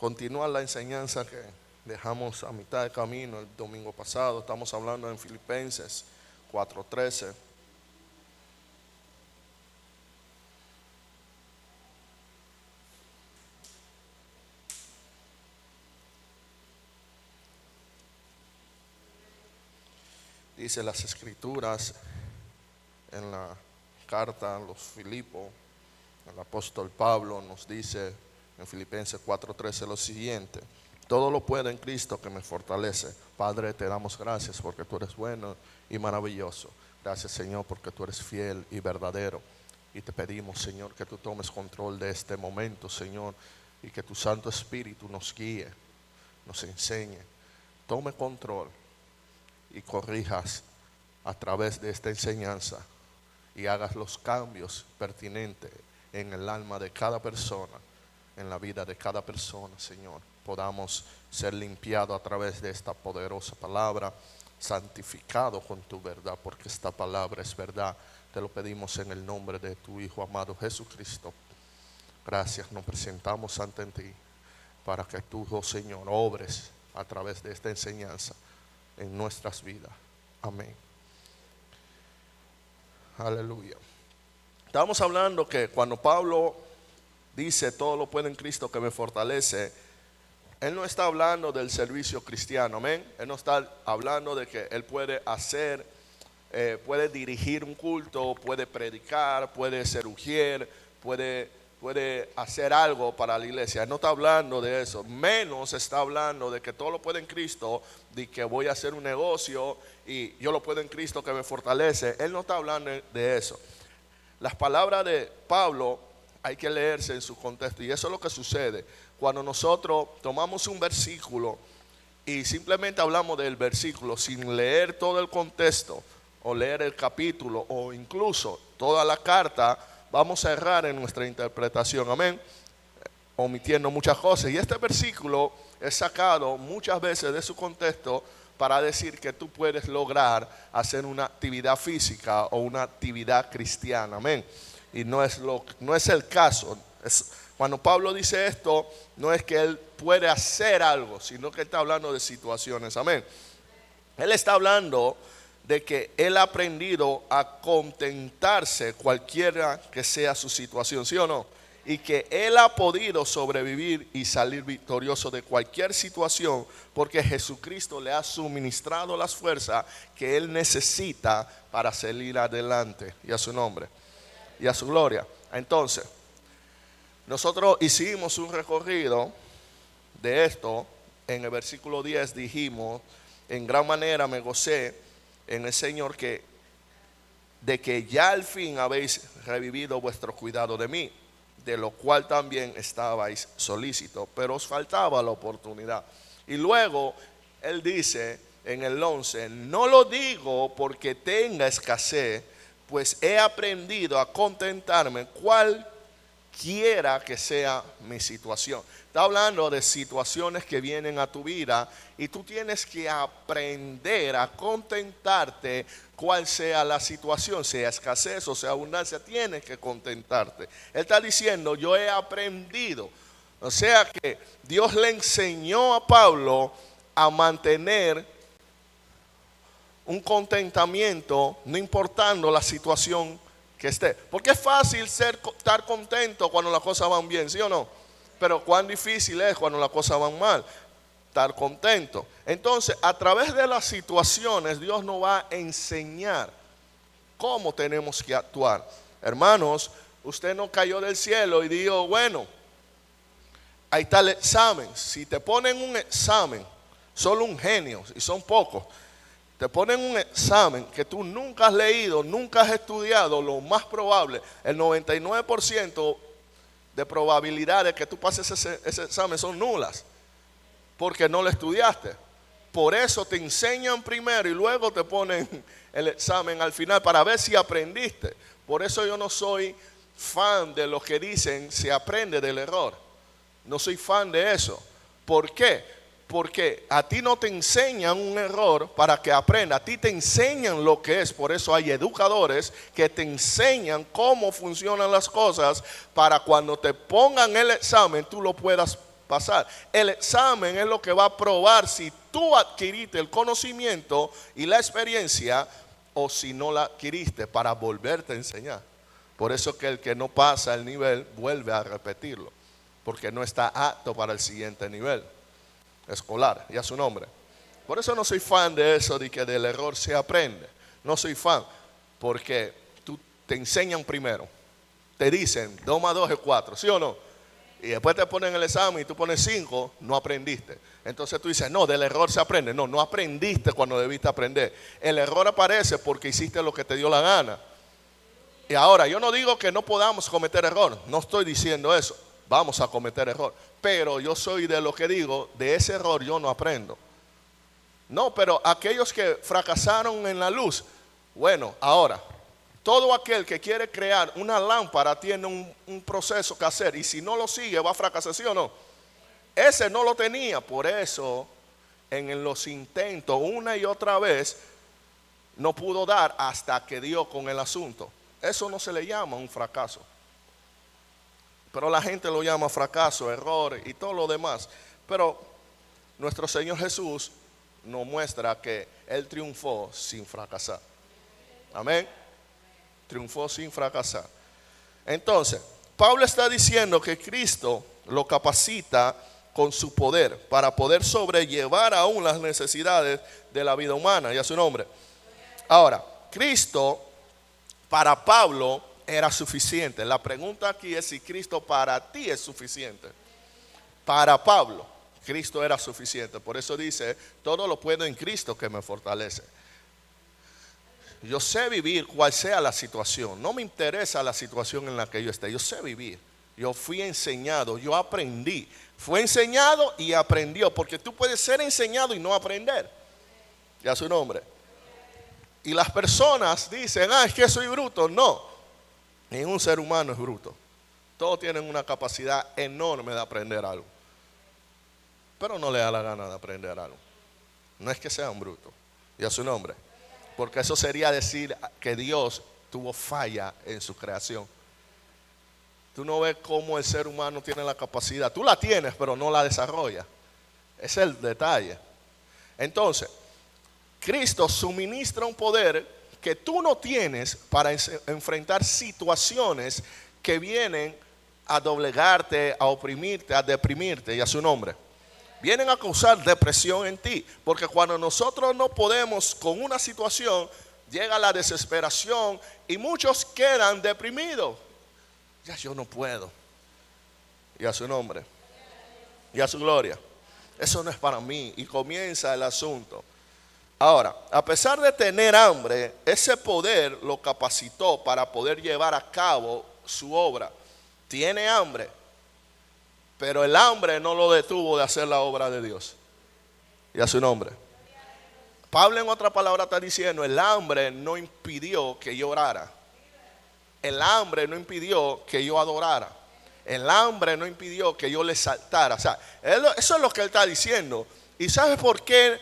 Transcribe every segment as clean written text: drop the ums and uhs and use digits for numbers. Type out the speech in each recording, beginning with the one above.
Continúa la enseñanza que dejamos a mitad de camino el domingo pasado. Estamos hablando en Filipenses 4:13. Dice las escrituras en la carta a los Filipos, el apóstol Pablo nos dice en Filipenses 4:13 lo siguiente: todo lo puedo en Cristo que me fortalece. Padre, te damos gracias porque tú eres bueno y maravilloso. Gracias, Señor, porque tú eres fiel y verdadero. Y te pedimos, Señor, que tú tomes control de este momento, Señor, y que tu Santo Espíritu nos guíe, nos enseñe, tome control y corrijas a través de esta enseñanza y hagas los cambios pertinentes en el alma de cada persona, en la vida de cada persona, Señor. Podamos ser limpiados a través de esta poderosa palabra, santificado con tu verdad, porque esta palabra es verdad. Te lo pedimos en el nombre de tu Hijo amado Jesucristo. Gracias, nos presentamos ante ti para que tú, oh Señor, obres a través de esta enseñanza en nuestras vidas. Amén. Aleluya. Estamos hablando que cuando Pablo dice todo lo puedo en Cristo que me fortalece, él no está hablando del servicio cristiano, amén. Él no está hablando de que él puede hacer, puede dirigir un culto, puede predicar, puede ser ujier, puede hacer algo para la iglesia. Él no está hablando de eso. Menos está hablando de que todo lo puedo en Cristo, de que voy a hacer un negocio y yo lo puedo en Cristo que me fortalece. Él no está hablando de eso. Las palabras de Pablo hay que leerse en su contexto, y eso es lo que sucede cuando nosotros tomamos un versículo y simplemente hablamos del versículo sin leer todo el contexto o leer el capítulo o incluso toda la carta. Vamos a errar en nuestra interpretación, amén, omitiendo muchas cosas. Y este versículo es sacado muchas veces de su contexto para decir que tú puedes lograr hacer una actividad física o una actividad cristiana, amén. Y no es el caso. Cuando Pablo dice esto, no es que él puede hacer algo, sino que él está hablando de situaciones, amén. Él está hablando de que él ha aprendido a contentarse cualquiera que sea su situación, ¿sí o no? Y que él ha podido sobrevivir y salir victorioso de cualquier situación porque Jesucristo le ha suministrado las fuerzas que él necesita para salir adelante. Y a su nombre y a su gloria. Entonces, nosotros hicimos un recorrido de esto. En el versículo 10 dijimos: en gran manera me gocé en el Señor de que ya al fin habéis revivido vuestro cuidado de mí, de lo cual también estabais solícitos, pero os faltaba la oportunidad. Y luego él dice en el 11: no lo digo porque tenga escasez, pues he aprendido a contentarme cualquiera que sea mi situación. Está hablando de situaciones que vienen a tu vida y tú tienes que aprender a contentarte cual sea la situación, sea escasez o sea abundancia, tienes que contentarte. Él está diciendo: yo he aprendido. O sea que Dios le enseñó a Pablo a mantener un contentamiento no importando la situación que esté. Porque es fácil estar contento cuando las cosas van bien, ¿sí o no? Pero cuán difícil es cuando las cosas van mal estar contento. Entonces, a través de las situaciones, Dios nos va a enseñar cómo tenemos que actuar. Hermanos, usted no cayó del cielo y dijo: bueno, ahí está el examen. Si te ponen un examen, solo un genio, y son pocos, te ponen un examen que tú nunca has leído, nunca has estudiado, lo más probable, el 99% de probabilidades que tú pases ese examen son nulas, porque no lo estudiaste. Por eso te enseñan primero y luego te ponen el examen al final para ver si aprendiste. Por eso yo no soy fan de los que dicen se aprende del error. No soy fan de eso. ¿Por qué? Porque a ti no te enseñan un error para que aprendas, a ti te enseñan lo que es. Por eso hay educadores que te enseñan cómo funcionan las cosas para cuando te pongan el examen tú lo puedas pasar. El examen es lo que va a probar si tú adquiriste el conocimiento y la experiencia o si no la adquiriste, para volverte a enseñar. Por eso que el que no pasa el nivel vuelve a repetirlo, porque no está apto para el siguiente nivel escolar, ya su nombre. Por eso no soy fan de eso de que del error se aprende. No soy fan, porque te enseñan primero. Te dicen 2 más 2 es 4, ¿sí o no? Y después te ponen el examen y tú pones 5, no aprendiste. Entonces tú dices, no, del error se aprende. No, no aprendiste cuando debiste aprender. El error aparece porque hiciste lo que te dio la gana. Y ahora, yo no digo que no podamos cometer error. No estoy diciendo eso. Vamos a cometer error. Pero yo soy de lo que digo, de ese error yo no aprendo. No, pero aquellos que fracasaron en la luz, bueno, ahora, todo aquel que quiere crear una lámpara tiene un proceso que hacer, y si no lo sigue va a fracasar, ¿sí o no? Ese no lo tenía, por eso en los intentos una y otra vez no pudo dar hasta que dio con el asunto. Eso no se le llama un fracaso, pero la gente lo llama fracaso, error y todo lo demás. Pero nuestro Señor Jesús nos muestra que Él triunfó sin fracasar. Amén. Triunfó sin fracasar. Entonces, Pablo está diciendo que Cristo lo capacita con su poder para poder sobrellevar aún las necesidades de la vida humana, y a su nombre. Ahora, Cristo para Pablo era suficiente. La pregunta aquí es si Cristo para ti es suficiente. Para Pablo, Cristo era suficiente. Por eso dice, todo lo puedo en Cristo que me fortalece. Yo sé vivir cual sea la situación. No me interesa la situación en la que yo esté. Yo sé vivir. Yo fui enseñado, yo aprendí. Fue enseñado y aprendió. Porque tú puedes ser enseñado y no aprender. Ya su nombre. Y las personas dicen, es que soy bruto. No, ningún ser humano es bruto. Todos tienen una capacidad enorme de aprender algo. Pero no le da la gana de aprender algo. No es que sean brutos. Ya su nombre. Porque eso sería decir que Dios tuvo falla en su creación. Tú no ves cómo el ser humano tiene la capacidad. Tú la tienes, pero no la desarrolla. Ese es el detalle. Entonces, Cristo suministra un poder que tú no tienes para enfrentar situaciones que vienen a doblegarte, a oprimirte, a deprimirte, y a su nombre. Vienen a causar depresión en ti, porque cuando nosotros no podemos con una situación, llega la desesperación y muchos quedan deprimidos. Ya yo no puedo. Y a su nombre. Y a su gloria. Eso no es para mí. Y comienza el asunto. Ahora, a pesar de tener hambre, ese poder lo capacitó para poder llevar a cabo su obra. Tiene hambre, pero el hambre no lo detuvo de hacer la obra de Dios. Y a su nombre. Pablo en otra palabra está diciendo, el hambre no impidió que yo orara. El hambre no impidió que yo adorara. El hambre no impidió que yo le saltara. O sea, eso es lo que él está diciendo. ¿Y sabes por qué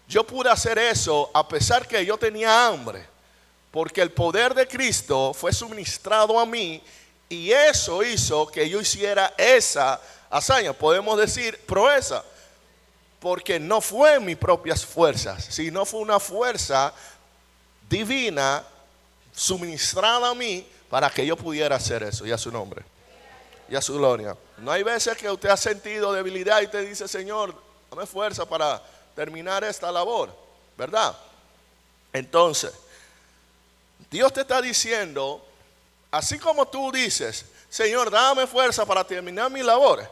yo pude hacer eso a pesar que yo tenía hambre? Porque el poder de Cristo fue suministrado a mí y eso hizo que yo hiciera esa hazaña. Podemos decir proeza. Porque no fue en mis propias fuerzas, sino fue una fuerza divina suministrada a mí para que yo pudiera hacer eso. Y a su nombre. Y a su gloria. No hay veces que usted ha sentido debilidad y te dice, Señor, dame fuerza para terminar esta labor, ¿verdad? Entonces, Dios te está diciendo, así como tú dices, Señor, dame fuerza para terminar mi labor,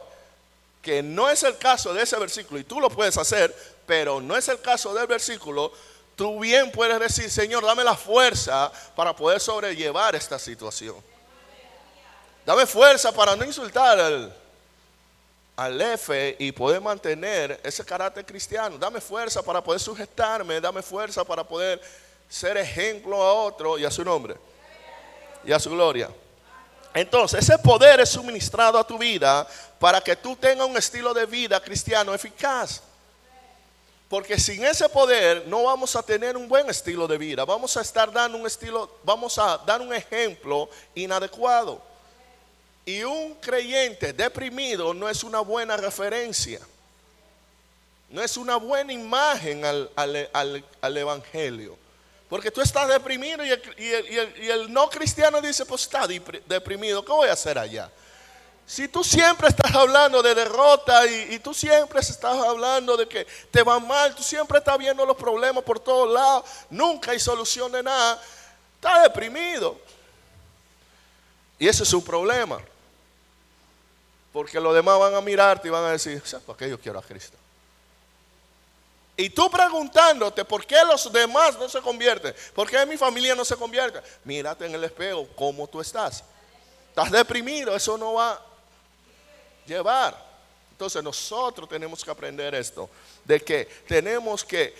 que no es el caso de ese versículo, y tú lo puedes hacer, pero no es el caso del versículo. Tú bien puedes decir, Señor, dame la fuerza para poder sobrellevar esta situación. Dame fuerza para no insultar al F y poder mantener ese carácter cristiano. Dame fuerza para poder sujetarme. Dame fuerza para poder ser ejemplo a otro y a su nombre. Y a su gloria. Entonces, ese poder es suministrado a tu vida para que tú tengas un estilo de vida cristiano eficaz. Porque sin ese poder no vamos a tener un buen estilo de vida. Vamos a dar un ejemplo inadecuado. Y un creyente deprimido no es una buena referencia. No es una buena imagen al evangelio. Porque tú estás deprimido y el no cristiano dice, pues está deprimido, ¿qué voy a hacer allá? Si tú siempre estás hablando de derrota y tú siempre estás hablando de que te va mal, tú siempre estás viendo los problemas por todos lados, nunca hay solución de nada, estás deprimido. Y ese es un problema. Porque los demás van a mirarte y van a decir, ¿sabes por qué yo quiero a Cristo? Y tú preguntándote, ¿por qué los demás no se convierten? ¿Por qué mi familia no se convierte? Mírate en el espejo, ¿cómo tú estás? Estás deprimido, eso no va a llevar. Entonces nosotros tenemos que aprender esto, de que tenemos que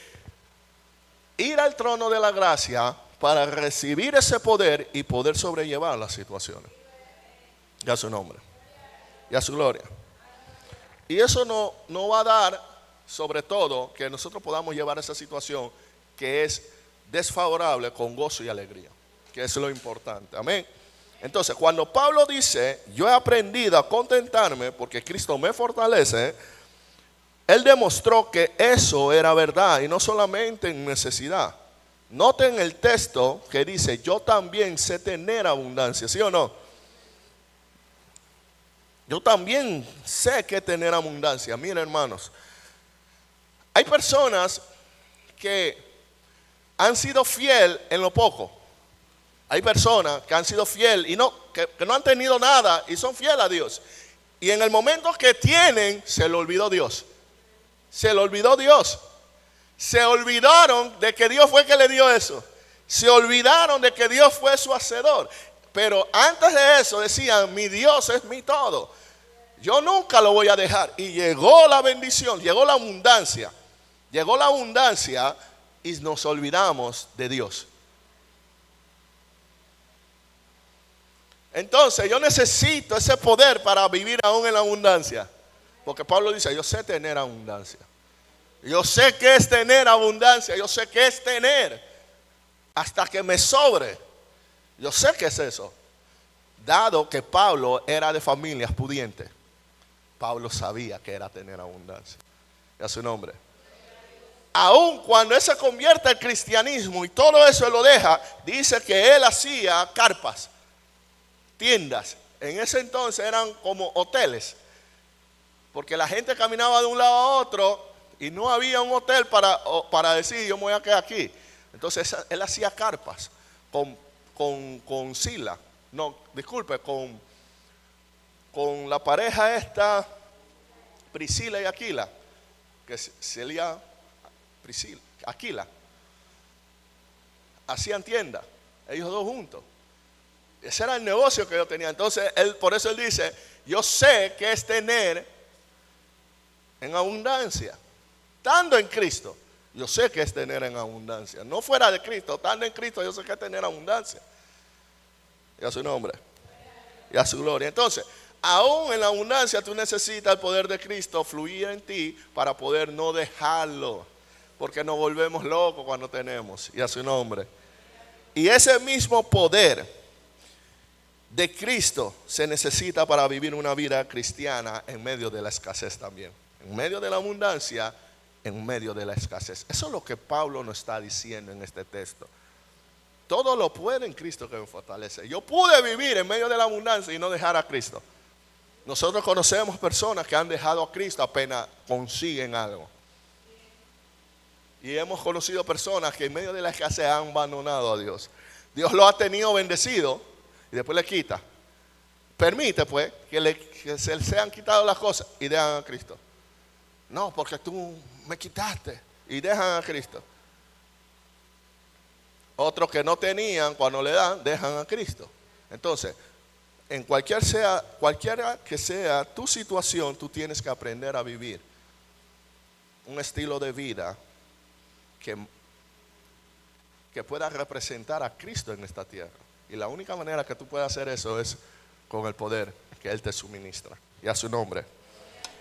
ir al trono de la gracia para recibir ese poder y poder sobrellevar las situaciones. Y a su nombre, y a su gloria. Y eso no va a dar, sobre todo, que nosotros podamos llevar esa situación que es desfavorable con gozo y alegría, que es lo importante. Amén. Entonces, cuando Pablo dice, yo he aprendido a contentarme porque Cristo me fortalece, él demostró que eso era verdad y no solamente en necesidad. Noten el texto que dice, yo también sé tener abundancia, ¿sí o no? Yo también sé que tener abundancia. Miren, hermanos, hay personas que han sido fiel en lo poco. Hay personas que han sido fiel y que no han tenido nada y son fieles a Dios. Y en el momento que tienen, se le olvidó Dios. Se le olvidó Dios. Se olvidaron de que Dios fue el que le dio eso. Se olvidaron de que Dios fue su hacedor. Pero antes de eso decían, mi Dios es mi todo. Yo nunca lo voy a dejar. Y llegó la bendición, llegó la abundancia. Llegó la abundancia y nos olvidamos de Dios. Entonces yo necesito ese poder para vivir aún en la abundancia. Porque Pablo dice, yo sé tener abundancia. Yo sé qué es tener abundancia. Yo sé qué es tener hasta que me sobre. Yo sé qué es eso. Dado que Pablo era de familias pudientes, Pablo sabía que era tener abundancia. Y a su nombre. Aún cuando él se convierte al cristianismo y todo eso él lo deja, dice que él hacía carpas, tiendas. En ese entonces eran como hoteles, porque la gente caminaba de un lado a otro y no había un hotel para decir yo me voy a quedar aquí. Entonces él hacía carpas con Sila, no, disculpe, con la pareja esta, Priscila y Aquila, que Celia, Priscila, Aquila, hacían tienda, ellos dos juntos. Ese era el negocio que yo tenía. Entonces, por eso él dice, yo sé que es tener en abundancia. Estando en Cristo, yo sé que es tener en abundancia. No fuera de Cristo, estando en Cristo, yo sé que es tener abundancia. Y a su nombre, y a su gloria. Entonces, aún en la abundancia tú necesitas el poder de Cristo fluir en ti para poder no dejarlo. Porque nos volvemos locos cuando tenemos. Y a su nombre. Y ese mismo poder de Cristo se necesita para vivir una vida cristiana en medio de la escasez también. En medio de la abundancia, en medio de la escasez. Eso es lo que Pablo nos está diciendo en este texto. Todo lo puede en Cristo que me fortalece. Yo pude vivir en medio de la abundancia y no dejar a Cristo. Nosotros conocemos personas que han dejado a Cristo apenas consiguen algo. Y hemos conocido personas que en medio de la escasez han abandonado a Dios. Dios lo ha tenido bendecido y después le quita. Permite pues que se les han quitado las cosas y dejan a Cristo. No, porque tú me quitaste y dejan a Cristo. Otros que no tenían, cuando le dan, dejan a Cristo. Entonces, en cualquiera que sea tu situación, tú tienes que aprender a vivir un estilo de vida que pueda representar a Cristo en esta tierra. Y la única manera que tú puedas hacer eso es con el poder que Él te suministra. Y a su nombre.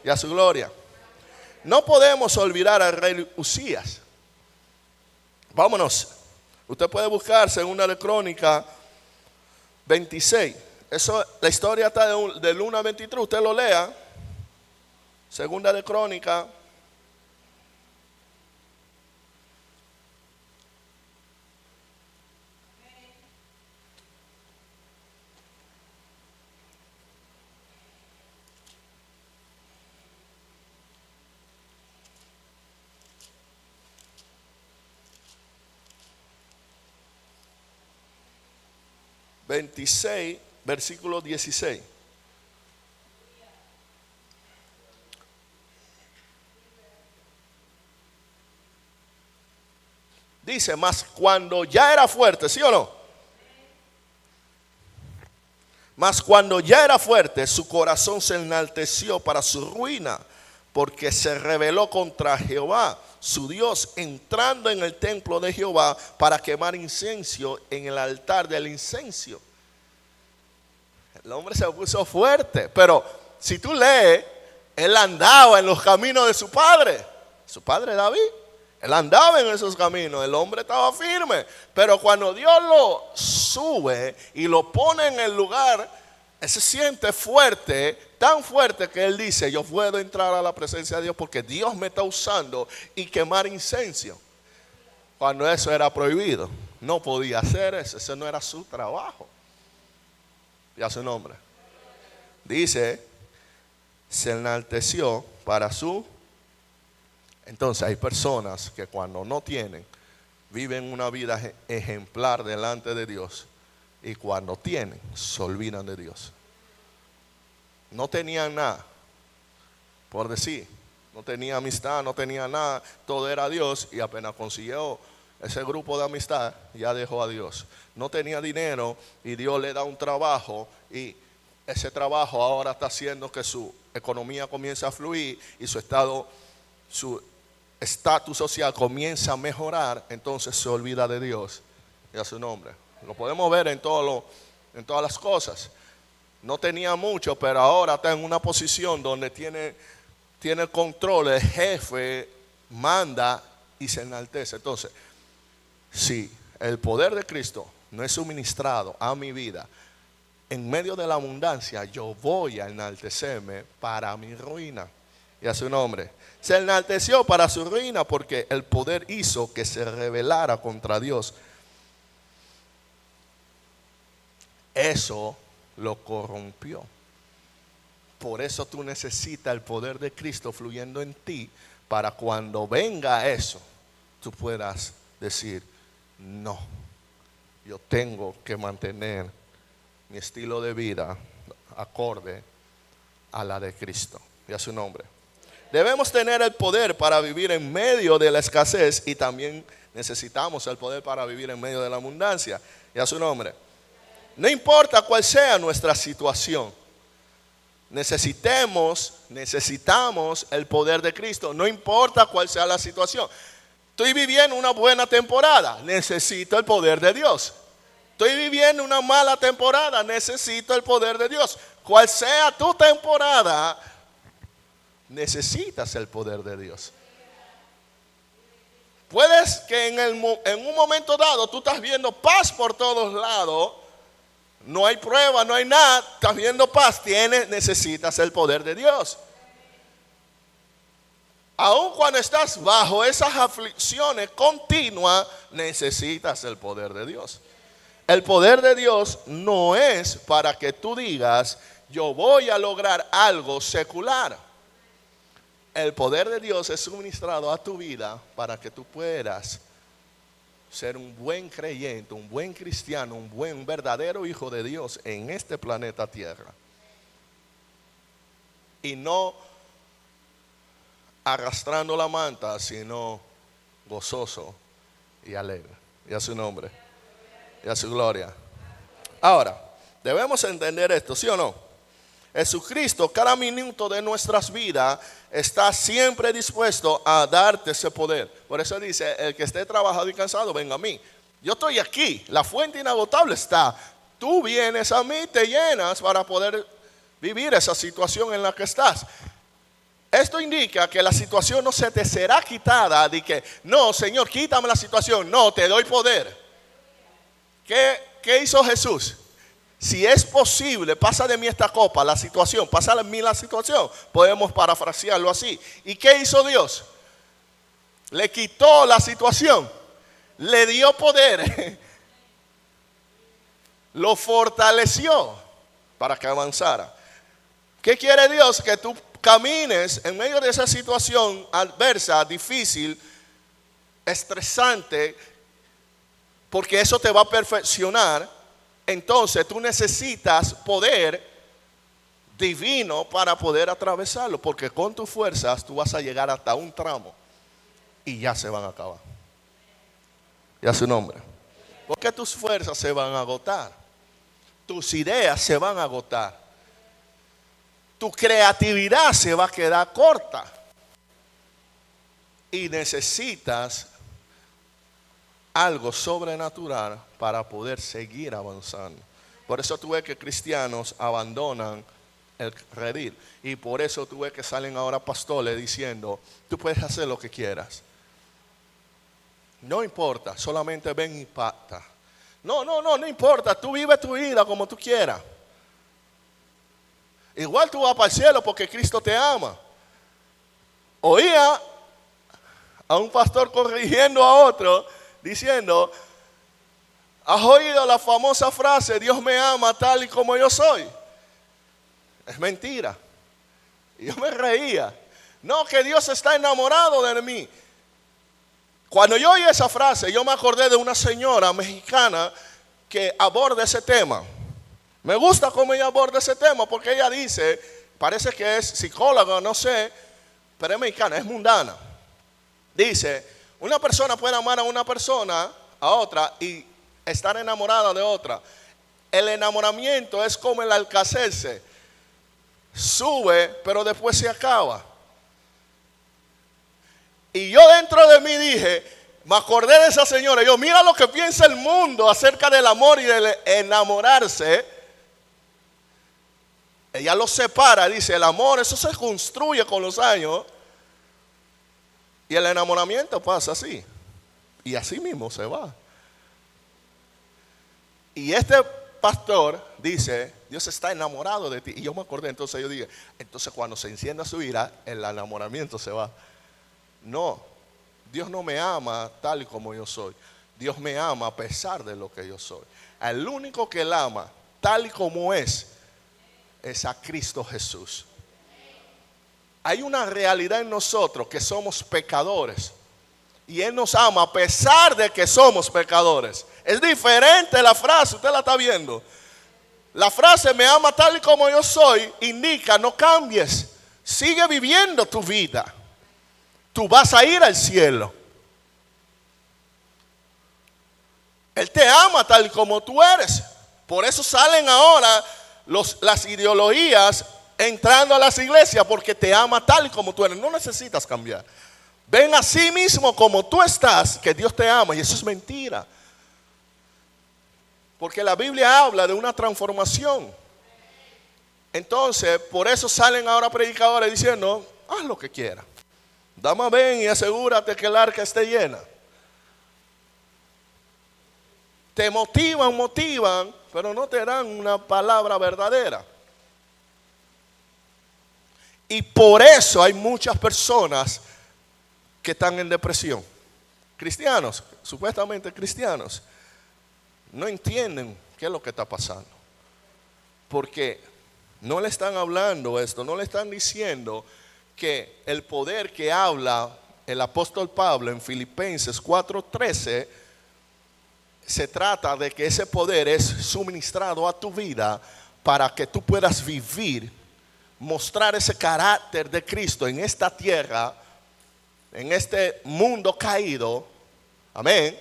Y a su gloria. No podemos olvidar al rey Usías. Vámonos. Usted puede buscar Segunda de Crónicas 26. Eso, la historia está del 1 al 23, usted lo lea. Segunda de Crónica. ...26, versículo 16. Dice, mas cuando ya era fuerte, ¿sí o no? Mas cuando ya era fuerte, su corazón se enalteció para su ruina, porque se rebeló contra Jehová, su Dios, entrando en el templo de Jehová para quemar incienso en el altar del incienso. El hombre se puso fuerte, pero si tú lees, él andaba en los caminos de su padre David. Él andaba en esos caminos, el hombre estaba firme, pero cuando Dios lo sube y lo pone en el lugar, él se siente fuerte, tan fuerte que él dice, yo puedo entrar a la presencia de Dios porque Dios me está usando y quemar incienso. Cuando eso era prohibido, no podía hacer eso, ese no era su trabajo. Ya su nombre. Dice, se enalteció para su... Entonces hay personas que cuando no tienen, viven una vida ejemplar delante de Dios. Y cuando tienen, se olvidan de Dios. No tenían nada, por decir. No tenía amistad, no tenía nada. Todo era Dios y apenas consiguió ese grupo de amistad, ya dejó a Dios. No tenía dinero y Dios le da un trabajo y ese trabajo ahora está haciendo que su economía comience a fluir y su estatus social comienza a mejorar, entonces se olvida de Dios y a su nombre. Lo podemos ver en todas las cosas. No tenía mucho, pero ahora está en una posición donde tiene el control, el jefe manda y se enaltece. Entonces, si el poder de Cristo no es suministrado a mi vida, en medio de la abundancia, yo voy a enaltecerme para mi ruina. Y a su nombre. Se enalteció para su ruina porque el poder hizo que se rebelara contra Dios. Eso lo corrompió. Por eso tú necesitas el poder de Cristo fluyendo en ti, para cuando venga eso, tú puedas decir, no, yo tengo que mantener mi estilo de vida acorde a la de Cristo. Y a su nombre. Debemos tener el poder para vivir en medio de la escasez y también necesitamos el poder para vivir en medio de la abundancia. Y a su nombre. No importa cuál sea nuestra situación, necesitamos el poder de Cristo. No importa cuál sea la situación. Estoy viviendo una buena temporada, necesito el poder de Dios. Estoy viviendo una mala temporada, necesito el poder de Dios. Cual sea tu temporada, necesitas el poder de Dios. Puedes que en un momento dado tú estás viendo paz por todos lados, no hay prueba, no hay nada, estás viendo paz, necesitas el poder de Dios. Aun cuando estás bajo esas aflicciones continuas, necesitas el poder de Dios. El poder de Dios no es para que tú digas, yo voy a lograr algo secular. El poder de Dios es suministrado a tu vida para que tú puedas ser un buen creyente, un buen cristiano, un verdadero hijo de Dios en este planeta Tierra. Y no arrastrando la manta, sino gozoso y alegre. Y a su nombre, y a su gloria. Ahora, debemos entender esto, ¿sí o no? Jesucristo, cada minuto de nuestras vidas, está siempre dispuesto a darte ese poder. Por eso dice, el que esté trabajado y cansado, venga a mí. Yo estoy aquí, la fuente inagotable está. Tú vienes a mí, te llenas para poder vivir esa situación en la que estás. Esto indica que la situación no se te será quitada de que, no, Señor, quítame la situación. No, te doy poder. ¿Qué hizo Jesús? Si es posible, pasa de mí esta copa, la situación, pasa de mí la situación. Podemos parafrasearlo así. ¿Y qué hizo Dios? Le quitó la situación, le dio poder, lo fortaleció para que avanzara. ¿Qué quiere Dios? Que tú camines en medio de esa situación adversa, difícil, estresante, porque eso te va a perfeccionar. Entonces tú necesitas poder divino para poder atravesarlo, porque con tus fuerzas tú vas a llegar hasta un tramo y ya se van a acabar. Y a su nombre. Porque tus fuerzas se van a agotar, tus ideas se van a agotar, tu creatividad se va a quedar corta y necesitas algo sobrenatural para poder seguir avanzando. Por eso tú ves que cristianos abandonan el redil. Y por eso tú ves que salen ahora pastores diciendo, tú puedes hacer lo que quieras. No importa, solamente ven y impacta. No importa, tú vive tu vida como tú quieras. Igual tú vas para el cielo porque Cristo te ama. Oía a un pastor corrigiendo a otro, diciendo, ¿has oído la famosa frase, Dios me ama tal y como yo soy? Es mentira. Y yo me reía. No, que Dios está enamorado de mí. Cuando yo oí esa frase, yo me acordé de una señora mexicana que aborda ese tema. Me gusta cómo ella aborda ese tema porque ella dice, parece que es psicóloga, no sé, pero es mexicana, es mundana. Dice, una persona puede amar a una persona, a otra, y estar enamorada de otra. El enamoramiento es como el alcacelce. Sube, pero después se acaba. Y yo dentro de mí dije, me acordé de esa señora. Yo, mira lo que piensa el mundo acerca del amor y del enamorarse. Ella lo separa, dice, el amor, eso se construye con los años. Y el enamoramiento pasa así. Y así mismo se va. Y este pastor dice, Dios está enamorado de ti. Y yo me acordé, entonces yo dije, entonces cuando se encienda su ira, el enamoramiento se va. No, Dios no me ama tal y como yo soy. Dios me ama a pesar de lo que yo soy. El único que Él ama tal y como es a Cristo Jesús. Hay una realidad en nosotros que somos pecadores. Y Él nos ama a pesar de que somos pecadores. Es diferente la frase, usted la está viendo. La frase me ama tal y como yo soy indica no cambies. Sigue viviendo tu vida. Tú vas a ir al cielo. Él te ama tal y como tú eres. Por eso salen ahora las ideologías entrando a las iglesias, porque te ama tal y como tú eres. No necesitas cambiar. Ven a sí mismo como tú estás, que Dios te ama. Y eso es mentira. Porque la Biblia habla de una transformación. Entonces, por eso salen ahora predicadores diciendo, haz lo que quieras. Dama, ven y asegúrate que el arca esté llena. Te motivan, pero no te dan una palabra verdadera. Y por eso hay muchas personas que están en depresión. Cristianos, supuestamente cristianos, no entienden qué es lo que está pasando. Porque no le están hablando esto, no le están diciendo que el poder que habla el apóstol Pablo en Filipenses 4:13, se trata de que ese poder es suministrado a tu vida para que tú puedas vivir, mostrar ese carácter de Cristo en esta tierra, en este mundo caído. Amén.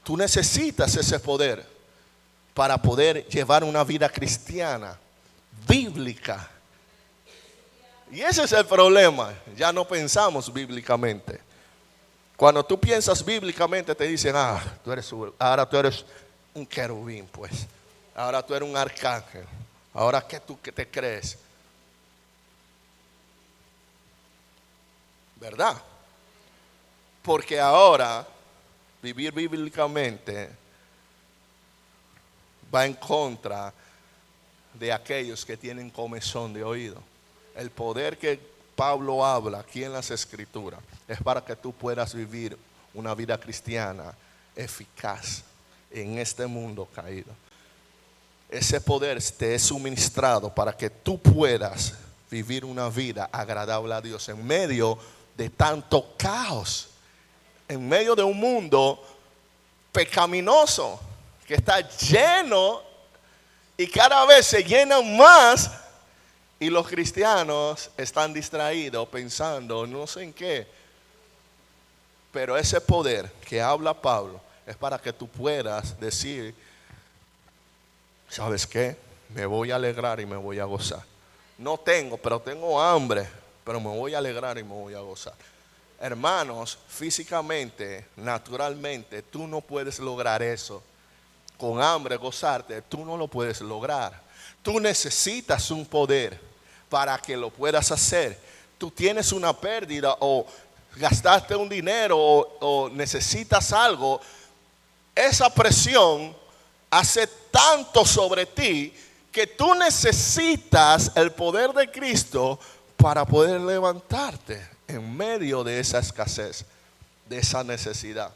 Tú necesitas ese poder para poder llevar una vida cristiana, bíblica. Y ese es el problema, ya no pensamos bíblicamente. Cuando tú piensas bíblicamente te dicen, ahora tú eres un querubín, pues. Ahora tú eres un arcángel. Ahora ¿qué te crees? ¿Verdad? Porque ahora vivir bíblicamente va en contra de aquellos que tienen comezón de oído. El poder que Pablo habla aquí en las Escrituras es para que tú puedas vivir una vida cristiana eficaz en este mundo caído. Ese poder te es suministrado para que tú puedas vivir una vida agradable a Dios en medio de tanto caos, en medio de un mundo pecaminoso que está lleno y cada vez se llena más, y los cristianos están distraídos pensando no sé en qué. Pero ese poder que habla Pablo es para que tú puedas decir, ¿sabes qué? Me voy a alegrar y me voy a gozar. No tengo, pero tengo hambre, pero me voy a alegrar y me voy a gozar. Hermanos, físicamente, naturalmente, tú no puedes lograr eso. Con hambre, gozarte, tú no lo puedes lograr. Tú necesitas un poder para que lo puedas hacer. Tú tienes una pérdida o gastaste un dinero o necesitas algo. Esa presión hace tanto sobre ti que tú necesitas el poder de Cristo para poder levantarte en medio de esa escasez, de esa necesidad.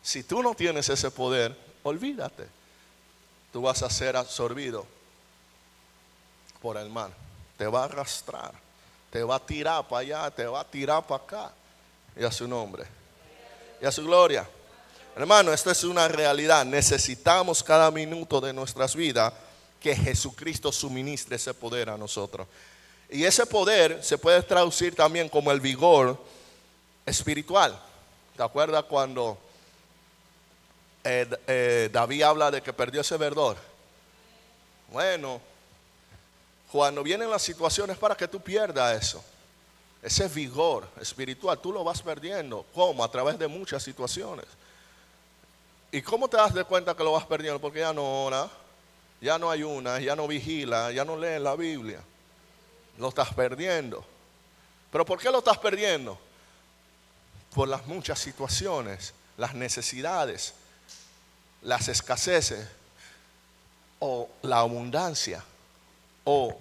Si tú no tienes ese poder, olvídate. Tú vas a ser absorbido por el mal. Te va a arrastrar, te va a tirar para allá, te va a tirar para acá. Y a su nombre, y a su gloria. Hermano, esta es una realidad. Necesitamos cada minuto de nuestras vidas que Jesucristo suministre ese poder a nosotros. Y ese poder se puede traducir también como el vigor espiritual. ¿Te acuerdas cuando David habla de que perdió ese verdor? Bueno, cuando vienen las situaciones para que tú pierdas eso, ese vigor espiritual, tú lo vas perdiendo. ¿Cómo? A través de muchas situaciones. ¿Y cómo te das de cuenta que lo vas perdiendo? Porque ya no ora, ya no ayunas, ya no vigila, ya no lees la Biblia. Lo estás perdiendo. ¿Pero por qué lo estás perdiendo? Por las muchas situaciones, las necesidades, las escaseces, o la abundancia, o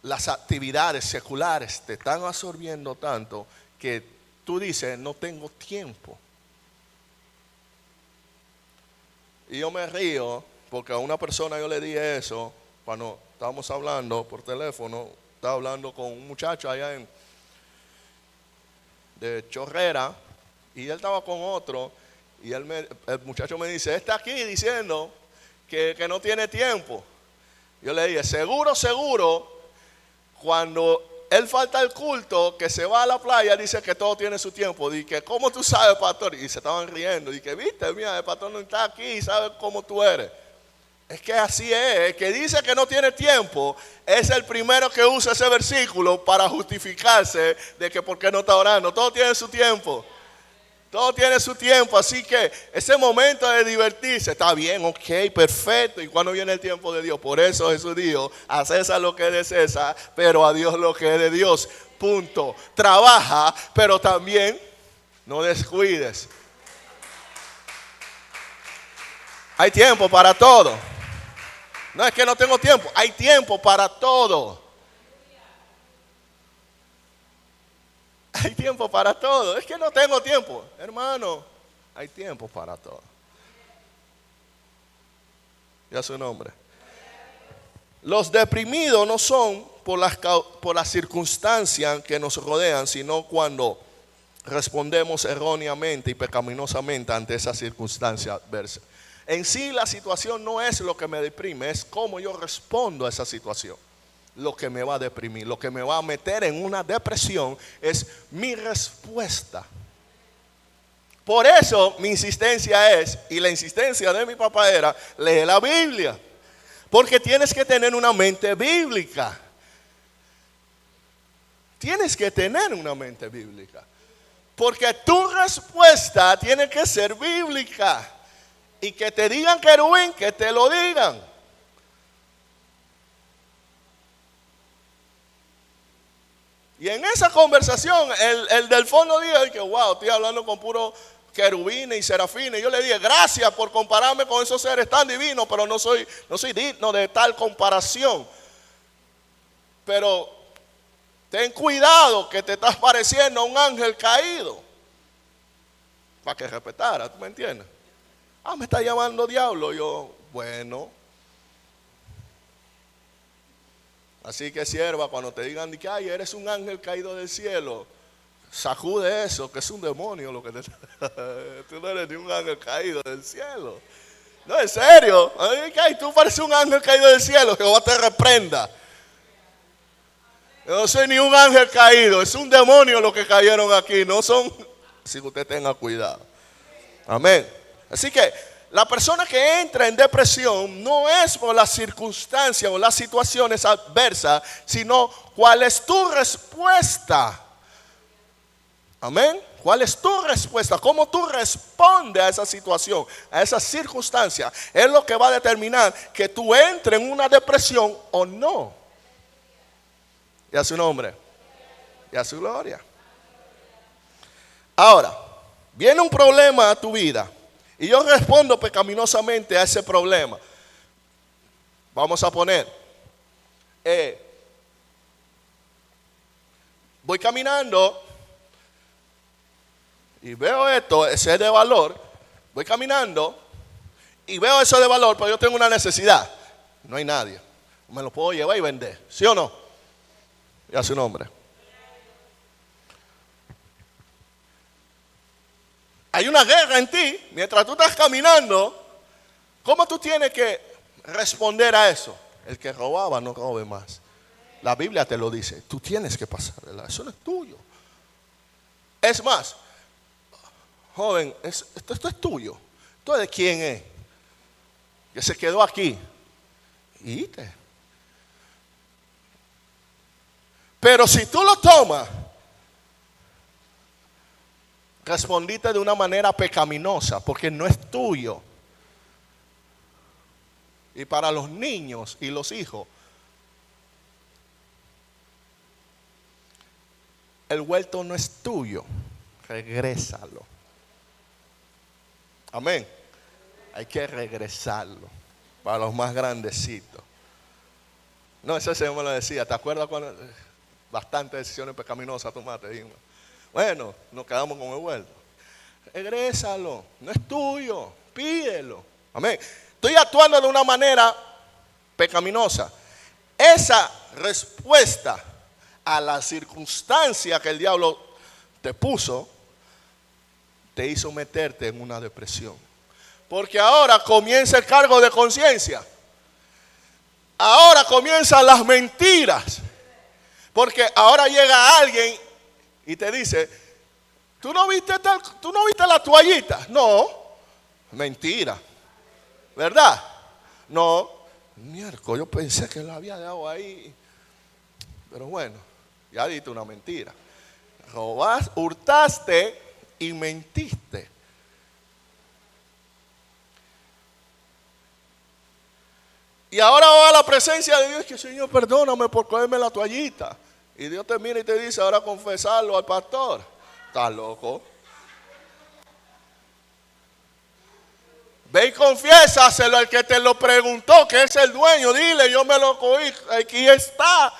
las actividades seculares te están absorbiendo tanto que tú dices, no tengo tiempo. Y yo me río porque a una persona yo le dije eso cuando estábamos hablando por teléfono. Estaba hablando con un muchacho allá de Chorrera, y él estaba con otro, y el muchacho me dice, está aquí diciendo que no tiene tiempo. Yo le dije, seguro, cuando él falta el culto, que se va a la playa, dice que todo tiene su tiempo. Dije, ¿cómo tú sabes, pastor? Y se estaban riendo. Dije, viste, mira, el pastor no está aquí y sabe cómo tú eres. Es que así es. El que dice que no tiene tiempo es el primero que usa ese versículo para justificarse de que por qué no está orando. Todo tiene su tiempo. Todo tiene su tiempo. Así que ese momento de divertirse está bien, ok, perfecto. ¿Y cuando viene el tiempo de Dios? Por eso Jesús dijo, a César lo que es de César, pero a Dios lo que es de Dios. Punto. Trabaja, pero también no descuides. Hay tiempo para todo. No es que no tengo tiempo, hay tiempo para todo. Hay tiempo para todo. Es que no tengo tiempo. Hermano, hay tiempo para todo. Ya su nombre. Los deprimidos no son por las circunstancias que nos rodean, sino cuando respondemos erróneamente y pecaminosamente ante esa circunstancia adversa. En sí la situación no es lo que me deprime, es cómo yo respondo a esa situación lo que me va a deprimir, lo que me va a meter en una depresión es mi respuesta. Por eso mi insistencia es, y la insistencia de mi papá era, lee la Biblia, porque tienes que tener una mente bíblica. Tienes que tener una mente bíblica, porque tu respuesta tiene que ser bíblica. Y que te digan querubín, que te lo digan. Y en esa conversación, el del fondo dijo que wow, estoy hablando con puro querubines y serafines. Yo le dije, gracias por compararme con esos seres tan divinos, pero no soy digno de tal comparación. Pero ten cuidado que te estás pareciendo a un ángel caído. Para que respetara, ¿tú me entiendes? Me está llamando diablo. Yo, bueno. Así que sierva, cuando te digan que ay, eres un ángel caído del cielo, sacude eso, que es un demonio lo que te... Tú no eres ni un ángel caído del cielo. No, en serio. Ay, tú pareces un ángel caído del cielo, Jehová te reprenda. Yo no soy ni un ángel caído, es un demonio lo que cayeron aquí, no son... Así que usted tenga cuidado. Amén. Así que la persona que entra en depresión no es por las circunstancias o las situaciones adversas, sino cuál es tu respuesta. Amén. ¿Cuál es tu respuesta? ¿Cómo tú respondes a esa situación, a esa circunstancia? Es lo que va a determinar que tú entres en una depresión o no. Y a su nombre. Y a su gloria. Ahora, viene un problema a tu vida. Y yo respondo pecaminosamente a ese problema. Vamos a poner. Voy caminando. Y veo esto, ese es de valor. Voy caminando. Y veo eso de valor, pero yo tengo una necesidad. No hay nadie. Me lo puedo llevar y vender. ¿Sí o no? Y a su nombre. Hay una guerra en ti, mientras tú estás caminando. ¿Cómo tú tienes que responder a eso? El que robaba no robe más. La Biblia te lo dice. Tú tienes que pasar, ¿verdad? Eso no es tuyo. Es más, joven, esto es tuyo. ¿Esto de quién es? Que se quedó aquí. ¿Viste? Pero si tú lo tomas, respondiste de una manera pecaminosa, porque no es tuyo. Y para los niños y los hijos, el huerto no es tuyo, regrésalo. Amén. Hay que regresarlo para los más grandecitos. No, ese Señor me lo decía. ¿Te acuerdas cuando bastantes decisiones pecaminosas tomaste? Dime. Bueno, nos quedamos con el huerto. Regrésalo, no es tuyo, pídelo. Amén. Estoy actuando de una manera pecaminosa. Esa respuesta a la circunstancia que el diablo te puso, te hizo meterte en una depresión. Porque ahora comienza el cargo de conciencia. Ahora comienzan las mentiras. Porque ahora llega alguien y te dice, ¿tú no viste la toallita? No, mentira. ¿Verdad? No, miércoles, yo pensé que la había dejado ahí. Pero bueno, ya diste una mentira. Robaste, hurtaste y mentiste. Y ahora va a la presencia de Dios, que Señor, perdóname por cogerme la toallita. Y Dios te mira y te dice, ahora confesarlo al pastor. ¿Estás loco? Ve y confiésaselo al que te lo preguntó, que es el dueño. Dile, yo me lo cogí, aquí está.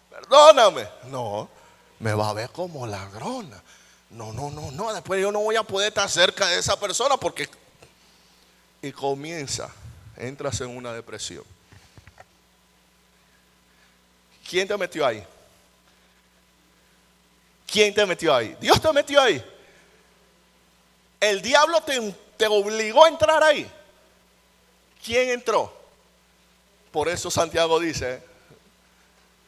Perdóname. No, me va a ver como ladrona. No. Después yo no voy a poder estar cerca de esa persona porque... Y entras en una depresión. ¿Quién te metió ahí? ¿Quién te metió ahí? Dios te metió ahí. El diablo te obligó a entrar ahí. ¿Quién entró? Por eso Santiago dice,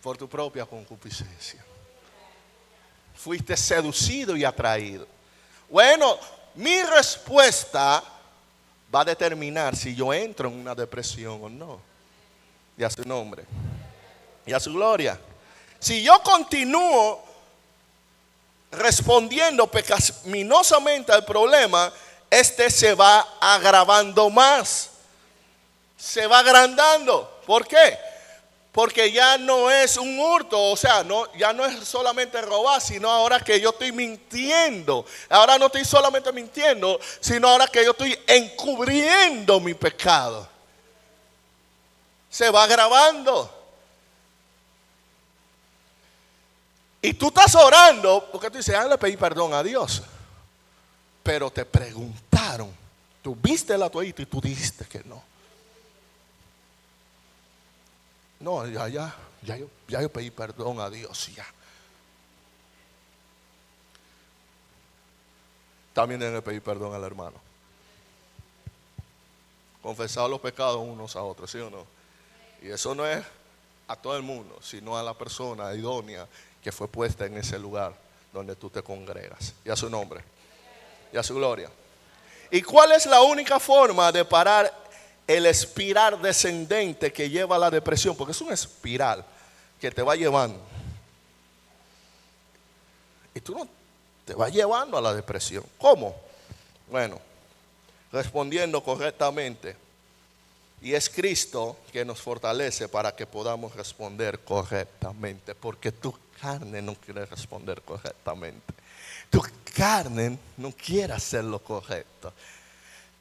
por tu propia concupiscencia. Fuiste seducido y atraído. Bueno, mi respuesta va a determinar si yo entro en una depresión o no. Y a su nombre. Y a su gloria. Si yo continúo respondiendo pecaminosamente al problema, este se va agravando más. Se va agrandando. ¿Por qué? Porque ya no es un hurto, o sea, ya no es solamente robar, sino ahora que yo estoy mintiendo. Ahora no estoy solamente mintiendo, sino ahora que yo estoy encubriendo mi pecado. Se va agravando. Y tú estás orando, porque tú dices, le pedí perdón a Dios. Pero te preguntaron, tú viste la toallita y tú dijiste que no. No, ya yo pedí perdón a Dios, ya. También deben pedir perdón al hermano. Confesar los pecados unos a otros, ¿sí o no? Y eso no es a todo el mundo, sino a la persona idónea que fue puesta en ese lugar donde tú te congregas. Y a su nombre, y a su gloria. ¿Y cuál es la única forma de parar el espiral descendente que lleva a la depresión? Porque es una espiral que te va llevando. Y tú no te vas llevando a la depresión. ¿Cómo? Bueno, respondiendo correctamente. Y es Cristo que nos fortalece para que podamos responder correctamente. Porque tu carne no quiere responder correctamente. Tu carne no quiere hacer lo correcto.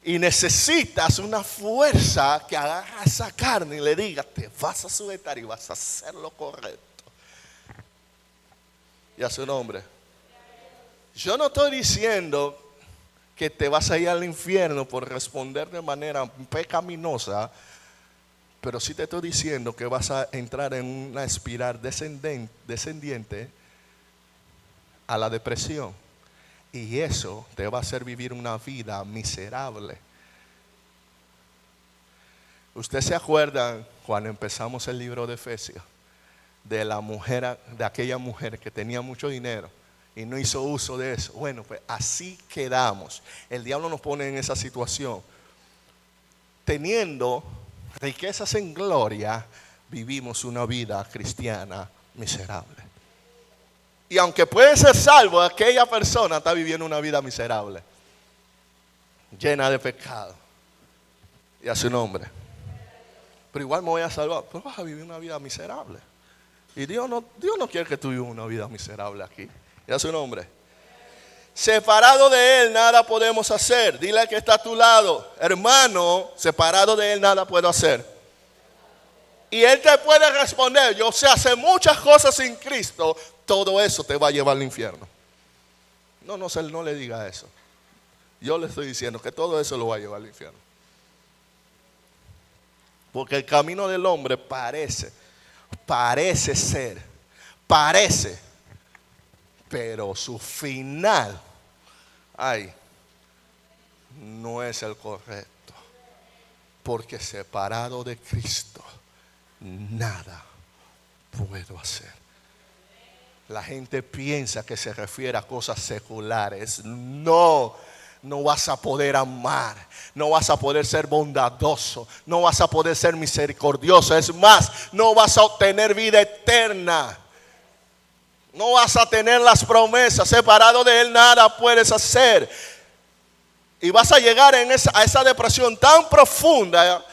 Y necesitas una fuerza que agarre esa carne y le diga, te vas a sujetar y vas a hacer lo correcto. Y a su nombre. Yo no estoy diciendo que te vas a ir al infierno por responder de manera pecaminosa, pero sí te estoy diciendo que vas a entrar en una espiral descendiente a la depresión. Y eso te va a hacer vivir una vida miserable. ¿Ustedes se acuerdan cuando empezamos el libro de Efesios? De la mujer, de aquella mujer que tenía mucho dinero y no hizo uso de eso. Bueno, pues así quedamos. El diablo nos pone en esa situación. Teniendo riquezas en gloria, vivimos una vida cristiana miserable. Y aunque puede ser salvo, aquella persona está viviendo una vida miserable, llena de pecado. Y a su nombre. Pero igual me voy a salvar. Pero vas a vivir una vida miserable. Y Dios no quiere que tú vivas una vida miserable aquí. Y a su nombre. Separado de Él nada podemos hacer. Dile al que está a tu lado, hermano, separado de Él nada puedo hacer. Y Él te puede responder, yo sé hacer muchas cosas sin Cristo. Todo eso te va a llevar al infierno. No le diga eso. Yo le estoy diciendo que todo eso lo va a llevar al infierno. Porque el camino del hombre parece ser, pero su final, no es el correcto. Porque separado de Cristo, nada puedo hacer. La gente piensa que se refiere a cosas seculares. No vas a poder amar. No vas a poder ser bondadoso. No vas a poder ser misericordioso. Es más, no vas a obtener vida eterna. No vas a tener las promesas. Separado de Él nada puedes hacer. Y vas a llegar a esa depresión tan profunda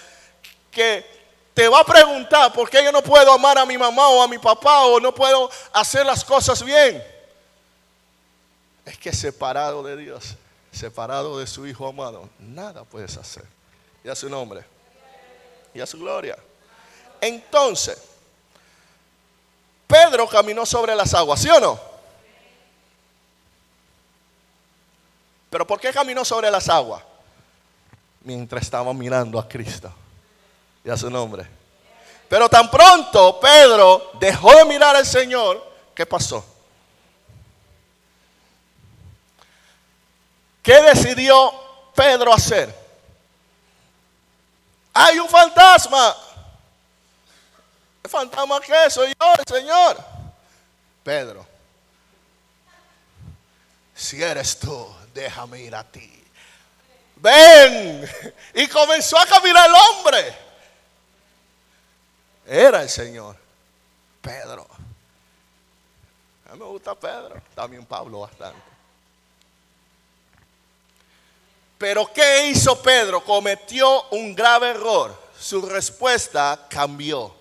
que te va a preguntar por qué yo no puedo amar a mi mamá o a mi papá o no puedo hacer las cosas bien. Es que separado de Dios, separado de su Hijo amado, nada puedes hacer. Y a su nombre, y a su gloria. Entonces, Pedro caminó sobre las aguas, ¿sí o no? ¿Pero por qué caminó sobre las aguas? Mientras estaba mirando a Cristo. Y a su nombre. Pero tan pronto Pedro dejó de mirar al Señor, ¿qué pasó? ¿Qué decidió Pedro hacer? Hay un fantasma. ¿El fantasma qué? Soy yo, el Señor. Pedro, si eres tú, déjame ir a ti. Ven. Y comenzó a caminar el hombre. Era el Señor. Pedro. A mí me gusta Pedro. También Pablo bastante. Pero ¿qué hizo Pedro? Cometió un grave error. Su respuesta cambió.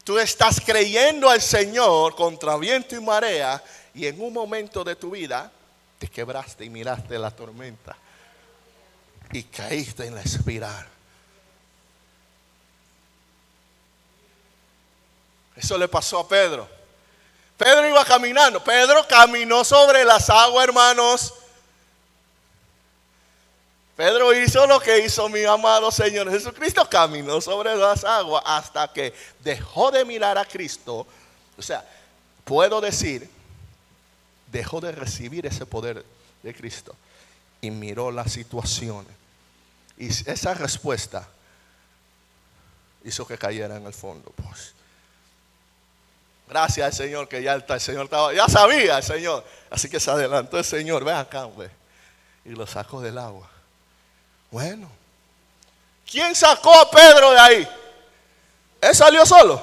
Tú estás creyendo al Señor contra viento y marea y en un momento de tu vida te quebraste y miraste la tormenta y caíste en la espiral. Eso le pasó a Pedro. Pedro iba caminando. Pedro caminó sobre las aguas, hermanos. Pedro hizo lo que hizo mi amado Señor Jesucristo. Caminó sobre las aguas hasta que dejó de mirar a Cristo. O sea, puedo decir, dejó de recibir ese poder de Cristo y miró las situaciones. Y esa respuesta hizo que cayera en el fondo. Pues, gracias al Señor que ya el Señor estaba, ya sabía el Señor. Así que se adelantó el Señor, ven acá, hombre. Y lo sacó del agua. Bueno, ¿quién sacó a Pedro de ahí? Él salió solo.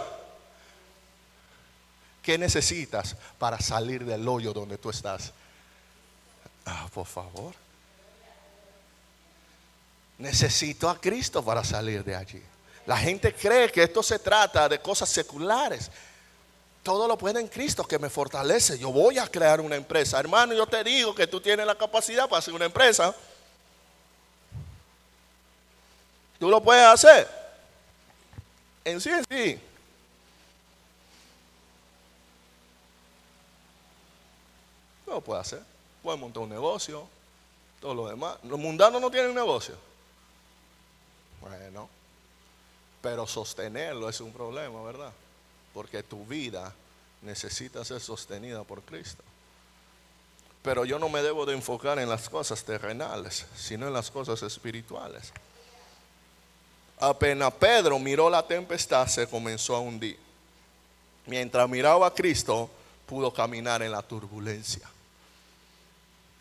¿Qué necesitas para salir del hoyo donde tú estás? Por favor. Necesito a Cristo para salir de allí. La gente cree que esto se trata de cosas seculares. Todo lo puede en Cristo que me fortalece. Yo voy a crear una empresa. Hermano, yo te digo que tú tienes la capacidad para hacer una empresa. Tú lo puedes hacer. En sí. Tú lo puedes hacer. Puedes montar un negocio. Todo lo demás. Los mundanos no tienen negocio. Bueno. Pero sostenerlo es un problema, ¿verdad? Porque tu vida necesita ser sostenida por Cristo. Pero yo no me debo de enfocar en las cosas terrenales, sino en las cosas espirituales. Apenas Pedro miró la tempestad, se comenzó a hundir. Mientras miraba a Cristo, pudo caminar en la turbulencia.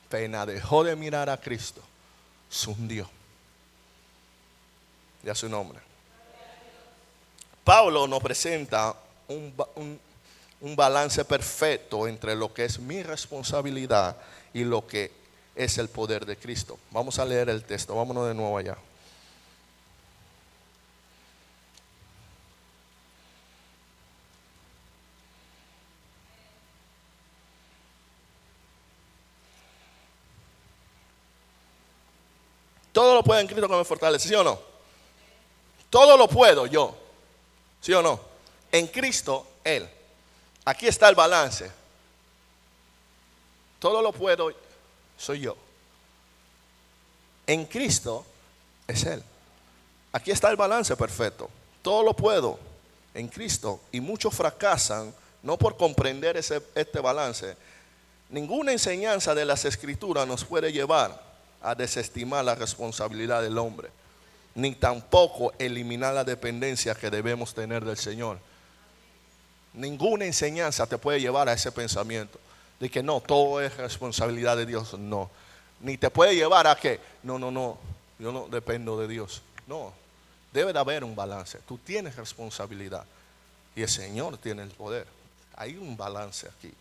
Apenas dejó de mirar a Cristo, se hundió. Y a su nombre. Pablo nos presenta un balance perfecto entre lo que es mi responsabilidad y lo que es el poder de Cristo. Vamos a leer el texto, vámonos de nuevo allá. Todo lo puedo en Cristo que me fortalece, ¿sí o no? Todo lo puedo yo, ¿sí o no? En Cristo, Él. Aquí está el balance. Todo lo puedo, soy yo. En Cristo es Él. Aquí está el balance perfecto. Todo lo puedo en Cristo. Y muchos fracasan no por comprender este balance. Ninguna enseñanza de las Escrituras nos puede llevar a desestimar la responsabilidad del hombre, ni tampoco eliminar la dependencia que debemos tener del Señor. Ninguna enseñanza te puede llevar a ese pensamiento de que no, todo es responsabilidad de Dios. No, ni te puede llevar a que no, yo no dependo de Dios. No, debe de haber un balance. Tú tienes responsabilidad y el Señor tiene el poder. Hay un balance aquí.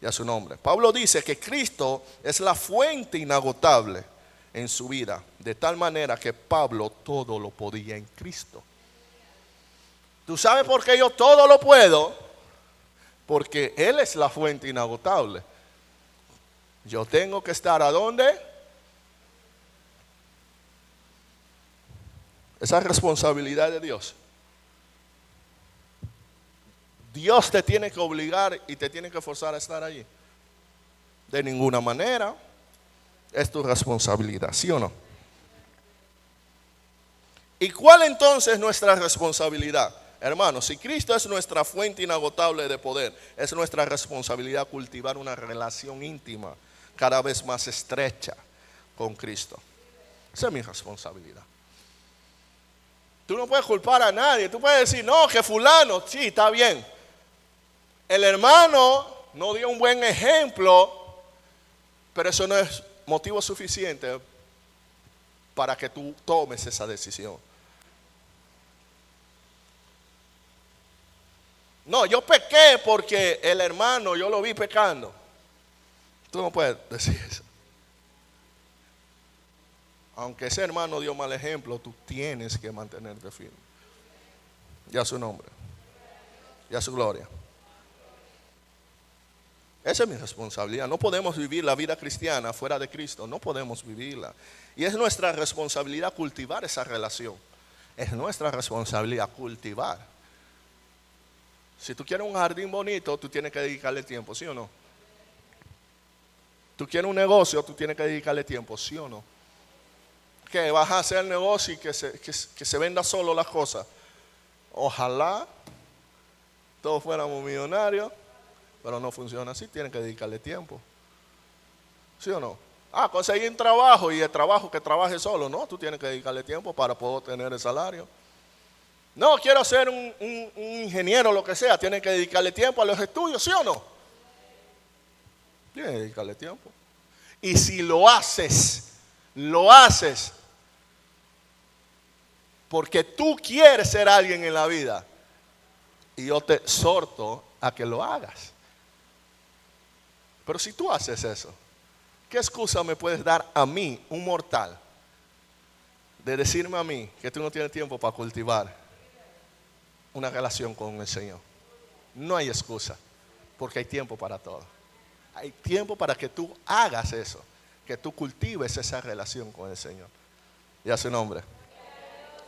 Y a su nombre. Pablo dice que Cristo es la fuente inagotable en su vida, de tal manera que Pablo todo lo podía en Cristo. ¿Tú sabes por qué yo todo lo puedo? Porque Él es la fuente inagotable. Yo tengo que estar ¿a dónde? Esa es responsabilidad de Dios. Dios te tiene que obligar y te tiene que forzar a estar allí. De ninguna manera. Es tu responsabilidad, ¿sí o no? ¿Y cuál entonces es nuestra responsabilidad? Hermanos, si Cristo es nuestra fuente inagotable de poder, es nuestra responsabilidad cultivar una relación íntima, cada vez más estrecha con Cristo. Esa es mi responsabilidad. Tú no puedes culpar a nadie. Tú puedes decir, no, que fulano, sí, está bien. El hermano no dio un buen ejemplo, pero eso no es motivo suficiente para que tú tomes esa decisión. No, yo pequé porque el hermano yo lo vi pecando. Tú no puedes decir eso. Aunque ese hermano dio mal ejemplo, tú tienes que mantenerte firme. Ya su nombre. y a su gloria. Esa es mi responsabilidad. No podemos vivir la vida cristiana fuera de Cristo. No podemos vivirla. Y es nuestra responsabilidad cultivar esa relación. Es nuestra responsabilidad cultivar. Si tú quieres un jardín bonito, tú tienes que dedicarle tiempo, ¿sí o no? Tú quieres un negocio, tú tienes que dedicarle tiempo, ¿sí o no? Que vas a hacer el negocio y que se venda solo las cosas. Ojalá todos fuéramos millonarios, pero no funciona así, tienes que dedicarle tiempo. ¿Sí o no? Conseguir un trabajo y el trabajo que trabaje solo, no, tú tienes que dedicarle tiempo para poder tener el salario. No, quiero ser un ingeniero, lo que sea, tienes que dedicarle tiempo a los estudios, ¿sí o no? Tienes que dedicarle tiempo. Y si lo haces porque tú quieres ser alguien en la vida, y yo te exhorto a que lo hagas. Pero si tú haces eso, ¿qué excusa me puedes dar a mí, un mortal, de decirme a mí que tú no tienes tiempo para cultivar una relación con el Señor? No hay excusa, porque hay tiempo para todo. Hay tiempo para que tú hagas eso, que tú cultives esa relación con el Señor. Y a su nombre,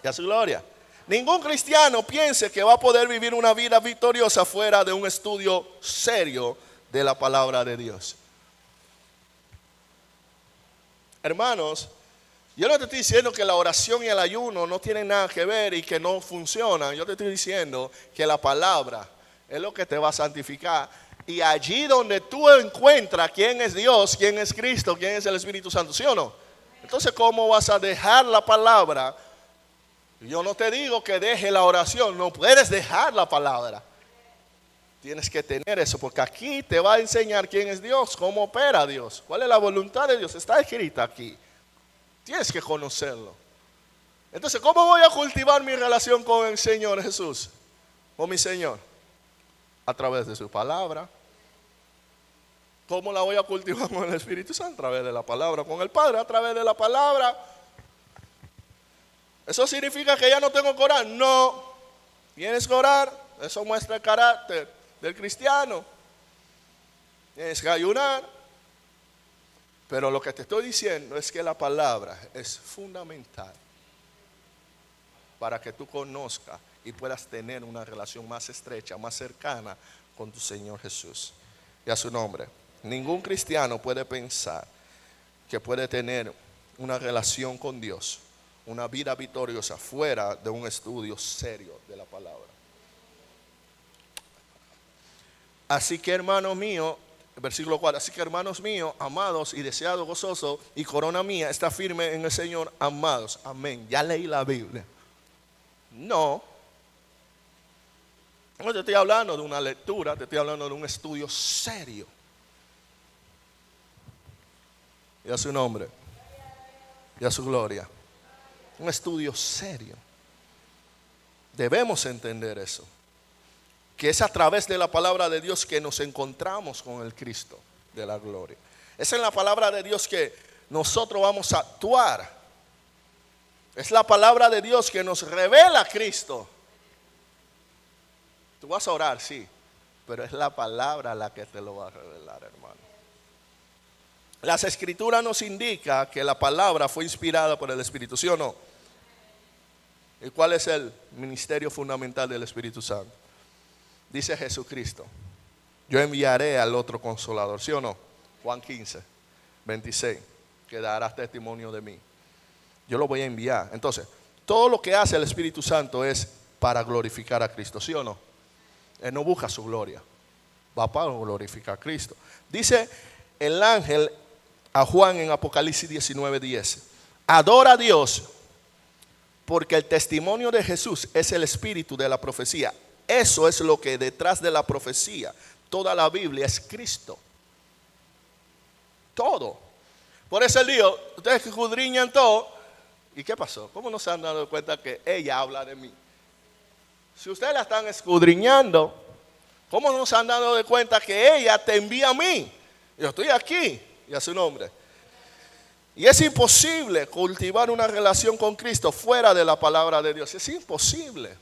y a su gloria. Ningún cristiano piense que va a poder vivir una vida victoriosa fuera de un estudio serio de la palabra de Dios. Hermanos, yo no te estoy diciendo que la oración y el ayuno no tienen nada que ver y que no funcionan. Yo te estoy diciendo que la palabra es lo que te va a santificar. Y allí donde tú encuentras quién es Dios, quién es Cristo, quién es el Espíritu Santo, ¿sí o no? Entonces, ¿cómo vas a dejar la palabra? Yo no te digo que deje la oración, no puedes dejar la palabra. Tienes que tener eso, porque aquí te va a enseñar quién es Dios, cómo opera Dios, cuál es la voluntad de Dios, está escrita aquí. Tienes que conocerlo. Entonces, ¿cómo voy a cultivar mi relación con el Señor Jesús? Con mi Señor. A través de su palabra. ¿Cómo la voy a cultivar con el Espíritu Santo? A través de la palabra. Con el Padre, a través de la palabra. ¿Eso significa que ya no tengo que orar? No. Tienes que orar. Eso muestra el carácter del cristiano. Tienes que ayunar. Pero lo que te estoy diciendo es que la palabra es fundamental para que tú conozcas y puedas tener una relación más estrecha, más cercana con tu Señor Jesús. Y a su nombre. Ningún cristiano puede pensar que puede tener una relación con Dios, una vida victoriosa fuera de un estudio serio de la palabra. Así que, hermanos míos, versículo 4, así que, hermanos míos, amados y deseados, gozosos, y corona mía, está firme en el Señor, amados. Amén. Ya leí la Biblia. No te estoy hablando de una lectura, te estoy hablando de un estudio serio. Y a su nombre, y a su gloria. Un estudio serio. Debemos entender eso. Que es a través de la palabra de Dios que nos encontramos con el Cristo de la gloria. Es en la palabra de Dios que nosotros vamos a actuar. Es la palabra de Dios que nos revela a Cristo. Tú vas a orar, sí, pero es la palabra la que te lo va a revelar, hermano. Las escrituras nos indican que la palabra fue inspirada por el Espíritu, ¿sí o no? ¿Y cuál es el ministerio fundamental del Espíritu Santo? Dice Jesucristo, yo enviaré al otro consolador, ¿sí o no? Juan 15, 26, que darás testimonio de mí. Yo lo voy a enviar. Entonces, todo lo que hace el Espíritu Santo es para glorificar a Cristo, ¿sí o no? Él no busca su gloria, va para glorificar a Cristo. Dice el ángel a Juan en Apocalipsis 19:10, adora a Dios porque el testimonio de Jesús es el espíritu de la profecía. Eso es lo que detrás de la profecía, toda la Biblia es Cristo. Todo. Por eso él dijo, ustedes que escudriñan todo. ¿Y qué pasó? ¿Cómo no se han dado cuenta que ella habla de mí? Si ustedes la están escudriñando, ¿cómo no se han dado cuenta que ella te envía a mí? Yo estoy aquí y a su nombre. Y es imposible cultivar una relación con Cristo fuera de la palabra de Dios. Es imposible.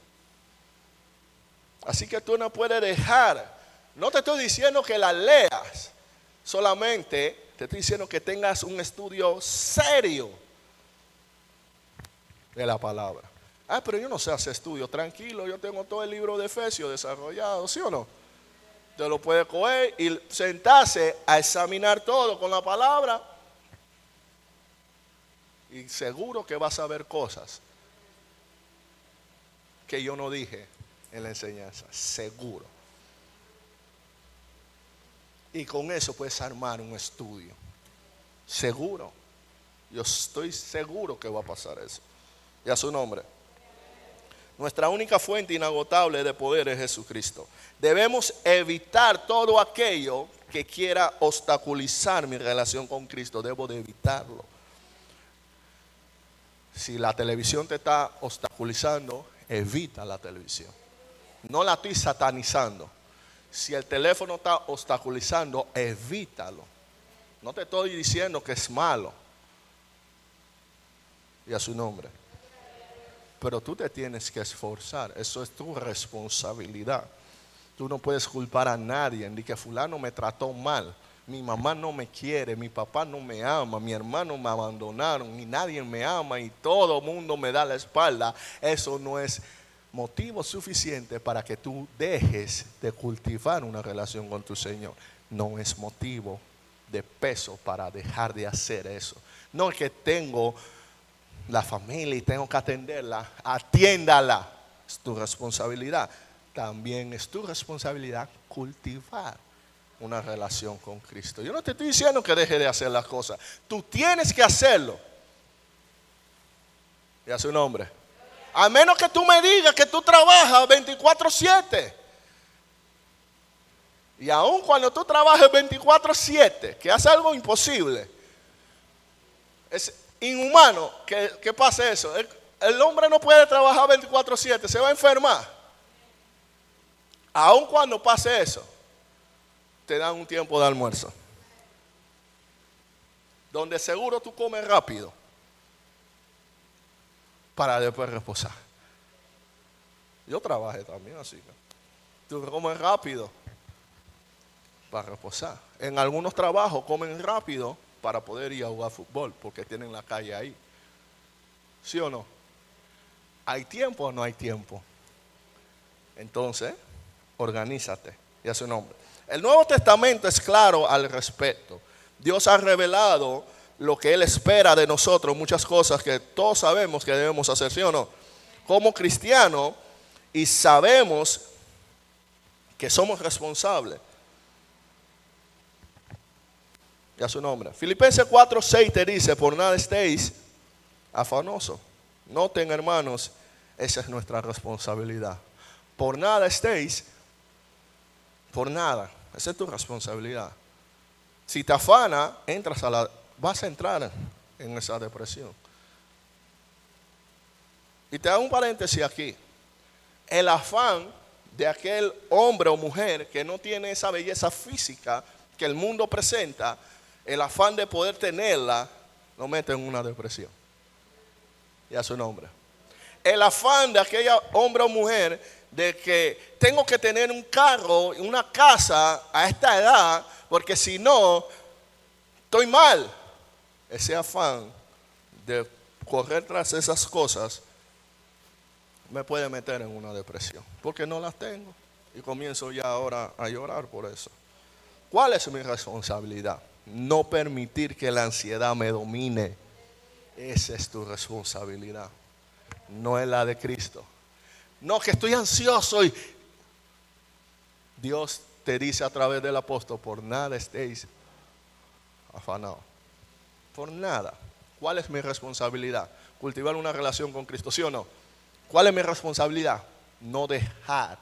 Así que tú no puedes dejar. No te estoy diciendo que la leas, solamente te estoy diciendo que tengas un estudio serio de la palabra. Pero yo no sé hacer estudio. Tranquilo, yo tengo todo el libro de Efesios desarrollado, ¿sí o no? Te lo puedes coger y sentarse a examinar todo con la palabra. Y seguro que vas a ver cosas que yo no dije en la enseñanza. Seguro. Y con eso puedes armar un estudio. Seguro. Yo estoy seguro que va a pasar eso. Y a su nombre. Nuestra única fuente inagotable de poder es Jesucristo. Debemos evitar todo aquello que quiera obstaculizar mi relación con Cristo. Debo de evitarlo. Si la televisión te está obstaculizando, evita la televisión. No la estoy satanizando. Si el teléfono está obstaculizando, evítalo. No te estoy diciendo que es malo. Y a su nombre. Pero tú te tienes que esforzar. Eso es tu responsabilidad. Tú no puedes culpar a nadie. Ni que fulano me trató mal. Mi mamá no me quiere. Mi papá no me ama. Mi hermano me abandonaron. Ni nadie me ama. Y todo el mundo me da la espalda. Eso no es motivo suficiente para que tú dejes de cultivar una relación con tu Señor. No es motivo de peso para dejar de hacer eso. No es que tengo la familia y tengo que atenderla. Atiéndala. Es tu responsabilidad. También es tu responsabilidad cultivar una relación con Cristo. Yo no te estoy diciendo que deje de hacer las cosas. Tú tienes que hacerlo. Y a su nombre. A menos que tú me digas que tú trabajas 24/7. Y aun cuando tú trabajes 24/7, que hace algo imposible, es inhumano que pase eso. El hombre no puede trabajar 24/7, se va a enfermar. Aun cuando pase eso, te dan un tiempo de almuerzo, donde seguro tú comes rápido, para después reposar. Yo trabajé también así. Tú comes rápido para reposar. En algunos trabajos comen rápido para poder ir a jugar fútbol, porque tienen la calle ahí. ¿Sí o no? ¿Hay tiempo o no hay tiempo? Entonces, organízate. Y a su nombre. El Nuevo Testamento es claro al respecto. Dios ha revelado lo que Él espera de nosotros, muchas cosas que todos sabemos que debemos hacer, ¿sí o no? Como cristianos, y sabemos que somos responsables. Y a su nombre. Filipenses 4:6 te dice: por nada estéis afanosos. Noten, hermanos, esa es nuestra responsabilidad. Por nada estéis, por nada. Esa es tu responsabilidad. Si te afana, vas a entrar en esa depresión. Y te hago un paréntesis aquí. El afán de aquel hombre o mujer que no tiene esa belleza física que el mundo presenta, el afán de poder tenerla, lo mete en una depresión. Y a su nombre. El afán de aquella hombre o mujer de que tengo que tener un carro y una casa a esta edad, porque si no, estoy mal. Ese afán de correr tras esas cosas me puede meter en una depresión, porque no las tengo. Y comienzo ya ahora a llorar por eso. ¿Cuál es mi responsabilidad? No permitir que la ansiedad me domine. Esa es tu responsabilidad. No es la de Cristo. No, que estoy ansioso y Dios te dice a través del apóstol: por nada estéis afanados. Por nada. ¿Cuál es mi responsabilidad? Cultivar una relación con Cristo, ¿sí o no? ¿Cuál es mi responsabilidad? No dejar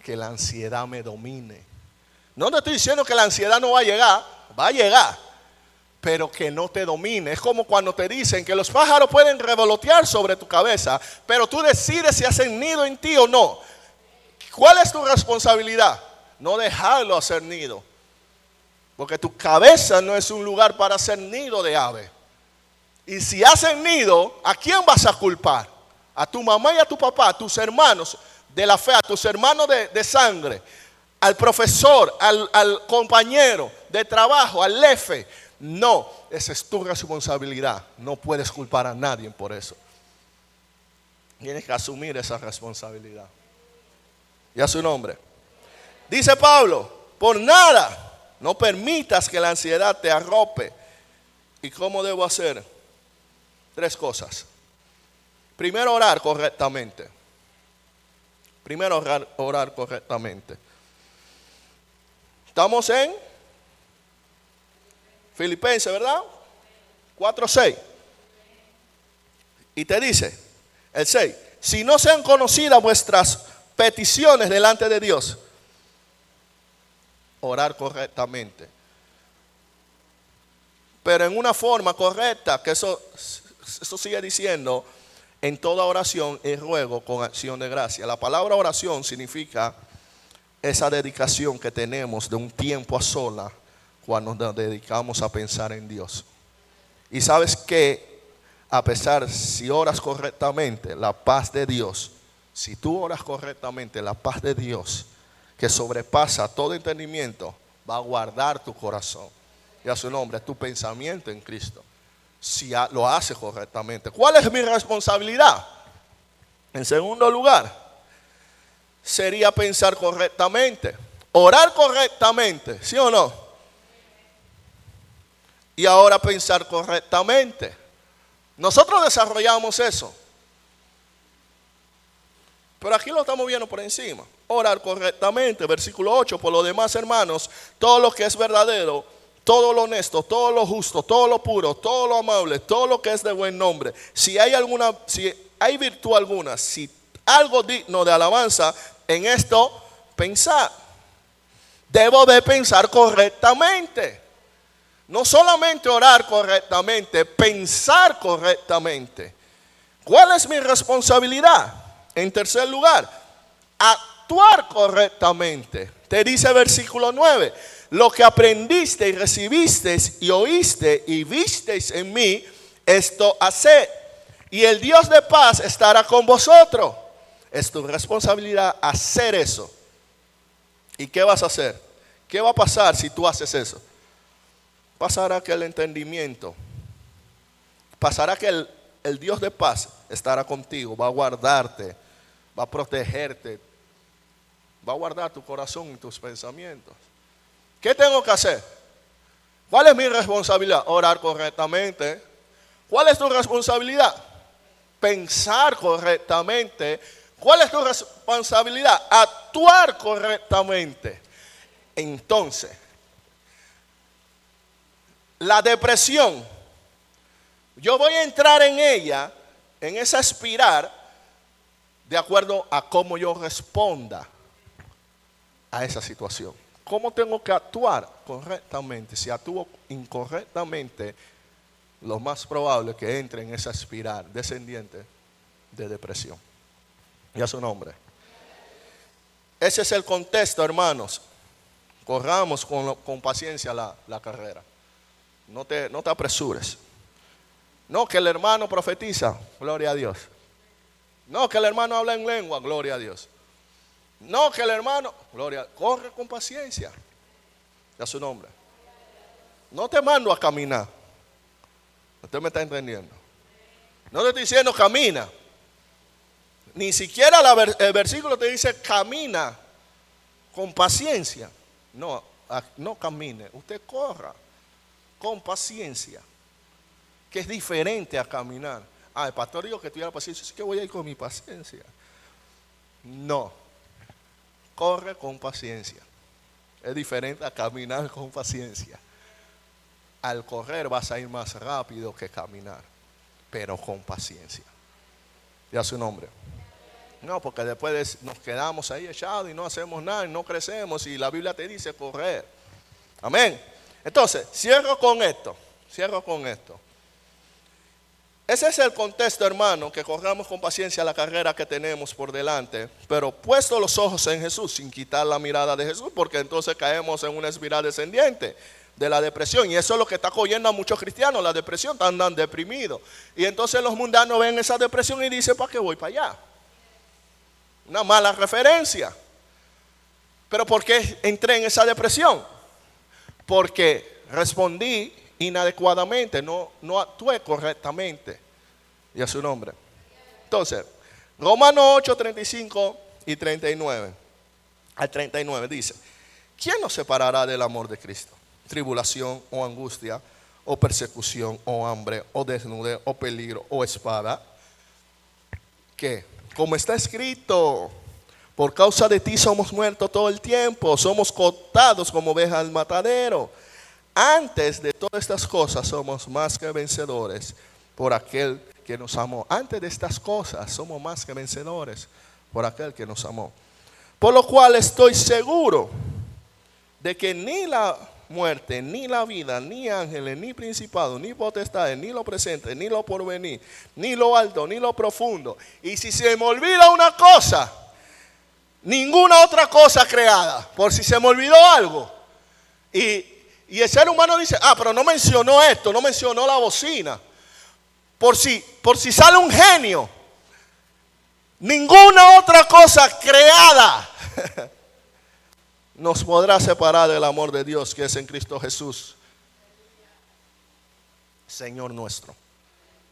que la ansiedad me domine. No te estoy diciendo que la ansiedad no va a llegar, pero que no te domine. Es como cuando te dicen que los pájaros pueden revolotear sobre tu cabeza, pero tú decides si hacen nido en ti o no. ¿Cuál es tu responsabilidad? No dejarlo hacer nido, porque tu cabeza no es un lugar para hacer nido de ave. Y si hacen nido, ¿a quién vas a culpar? A tu mamá y a tu papá, a tus hermanos. de la fe, a tus hermanos de sangre, al profesor, al compañero de trabajo, al jefe. No, esa es tu responsabilidad. No puedes culpar a nadie por eso. Tienes que asumir esa responsabilidad. Y a su nombre. Dice Pablo, por nada, no permitas que la ansiedad te arrope. ¿Y cómo debo hacer? 3 cosas. Primero, orar correctamente. Primero, orar correctamente. Estamos en Filipenses, ¿verdad? 4:6. Y te dice, el 6, si no sean conocidas vuestras peticiones delante de Dios, orar correctamente. Pero en una forma correcta, que eso sigue diciendo, en toda oración y ruego con acción de gracia. La palabra oración significa esa dedicación que tenemos de un tiempo a sola cuando nos dedicamos a pensar en Dios. Y sabes que a pesar, si oras correctamente, la paz de Dios, si tú oras correctamente, la paz de Dios, que sobrepasa todo entendimiento, va a guardar tu corazón. Y a su nombre, tu pensamiento en Cristo. Si lo haces correctamente. ¿Cuál es mi responsabilidad? En segundo lugar, sería pensar correctamente. Orar correctamente, ¿sí o no? Y ahora pensar correctamente. Nosotros desarrollamos eso. Pero aquí lo estamos viendo por encima. Orar correctamente, versículo 8. Por lo demás, hermanos, todo lo que es verdadero, todo lo honesto, todo lo justo, todo lo puro, todo lo amable, todo lo que es de buen nombre. Si hay virtud alguna, si algo digno de alabanza, en esto pensar. Debo de pensar correctamente. No solamente orar correctamente, pensar correctamente. ¿Cuál es mi responsabilidad? En tercer lugar, actuar correctamente. Te dice versículo 9, lo que aprendiste y recibiste y oíste y visteis en mí, esto haced, y el Dios de paz estará con vosotros. Es tu responsabilidad hacer eso. ¿Y qué vas a hacer? ¿Qué va a pasar si tú haces eso? Pasará que el entendimiento, pasará que el Dios de paz estará contigo, va a guardarte, va a protegerte, va a guardar tu corazón y tus pensamientos. ¿Qué tengo que hacer? ¿Cuál es mi responsabilidad? Orar correctamente. ¿Cuál es tu responsabilidad? Pensar correctamente. ¿Cuál es tu responsabilidad? Actuar correctamente. Entonces, la depresión, yo voy a entrar en ella, en esa espiral, de acuerdo a cómo yo responda a esa situación. ¿Cómo tengo que actuar correctamente? Si actúo incorrectamente, lo más probable es que entre en esa espiral descendiente de depresión. Y a su nombre. Ese es el contexto, hermanos. Corramos con paciencia la carrera. No te apresures. No, que el hermano profetiza, gloria a Dios. No, que el hermano habla en lengua, gloria a Dios. No, que el hermano, corre con paciencia. A su nombre. No te mando a caminar. Usted me está entendiendo. No te estoy diciendo camina. Ni siquiera el versículo te dice camina con paciencia. No, no camine. Usted corra con paciencia. Que es diferente a caminar. El pastor dijo que tuviera paciencia. Así que voy a ir con mi paciencia. No. Corre con paciencia. Es diferente a caminar con paciencia. Al correr vas a ir más rápido que caminar, pero con paciencia. Y a su nombre. No, porque después nos quedamos ahí echados y no hacemos nada y no crecemos. Y la Biblia te dice correr. Amén. Entonces, cierro con esto. Ese es el contexto, hermano, que corramos con paciencia la carrera que tenemos por delante, pero puesto los ojos en Jesús, sin quitar la mirada de Jesús, porque entonces caemos en una espiral descendiente de la depresión. Y eso es lo que está cogiendo a muchos cristianos, la depresión, andan deprimidos. Y entonces los mundanos ven esa depresión y dicen, ¿para qué voy para allá? una mala referencia. Pero ¿por qué entré en esa depresión? Porque respondí inadecuadamente, no actué correctamente. Y a su nombre. Entonces, Romanos 8, 35 y 39 al 39 dice: ¿quién nos separará del amor de Cristo? Tribulación o angustia o persecución o hambre o desnudez o peligro o espada. ¿Qué? Como está escrito: por causa de ti somos muertos todo el tiempo, somos contados como ovejas al matadero. Antes de todas estas cosas somos más que vencedores por aquel que nos amó. Antes de estas cosas somos más que vencedores por aquel que nos amó. Por lo cual estoy seguro de que ni la muerte, ni la vida, ni ángeles, ni principados, ni potestades, ni lo presente, ni lo porvenir, ni lo alto, ni lo profundo. Y si se me olvida una cosa, ninguna otra cosa creada. Por si se me olvidó algo. Y el ser humano dice: pero no mencionó esto, no mencionó la bocina. Por si sale un genio. Ninguna otra cosa creada nos podrá separar del amor de Dios que es en Cristo Jesús, Señor nuestro.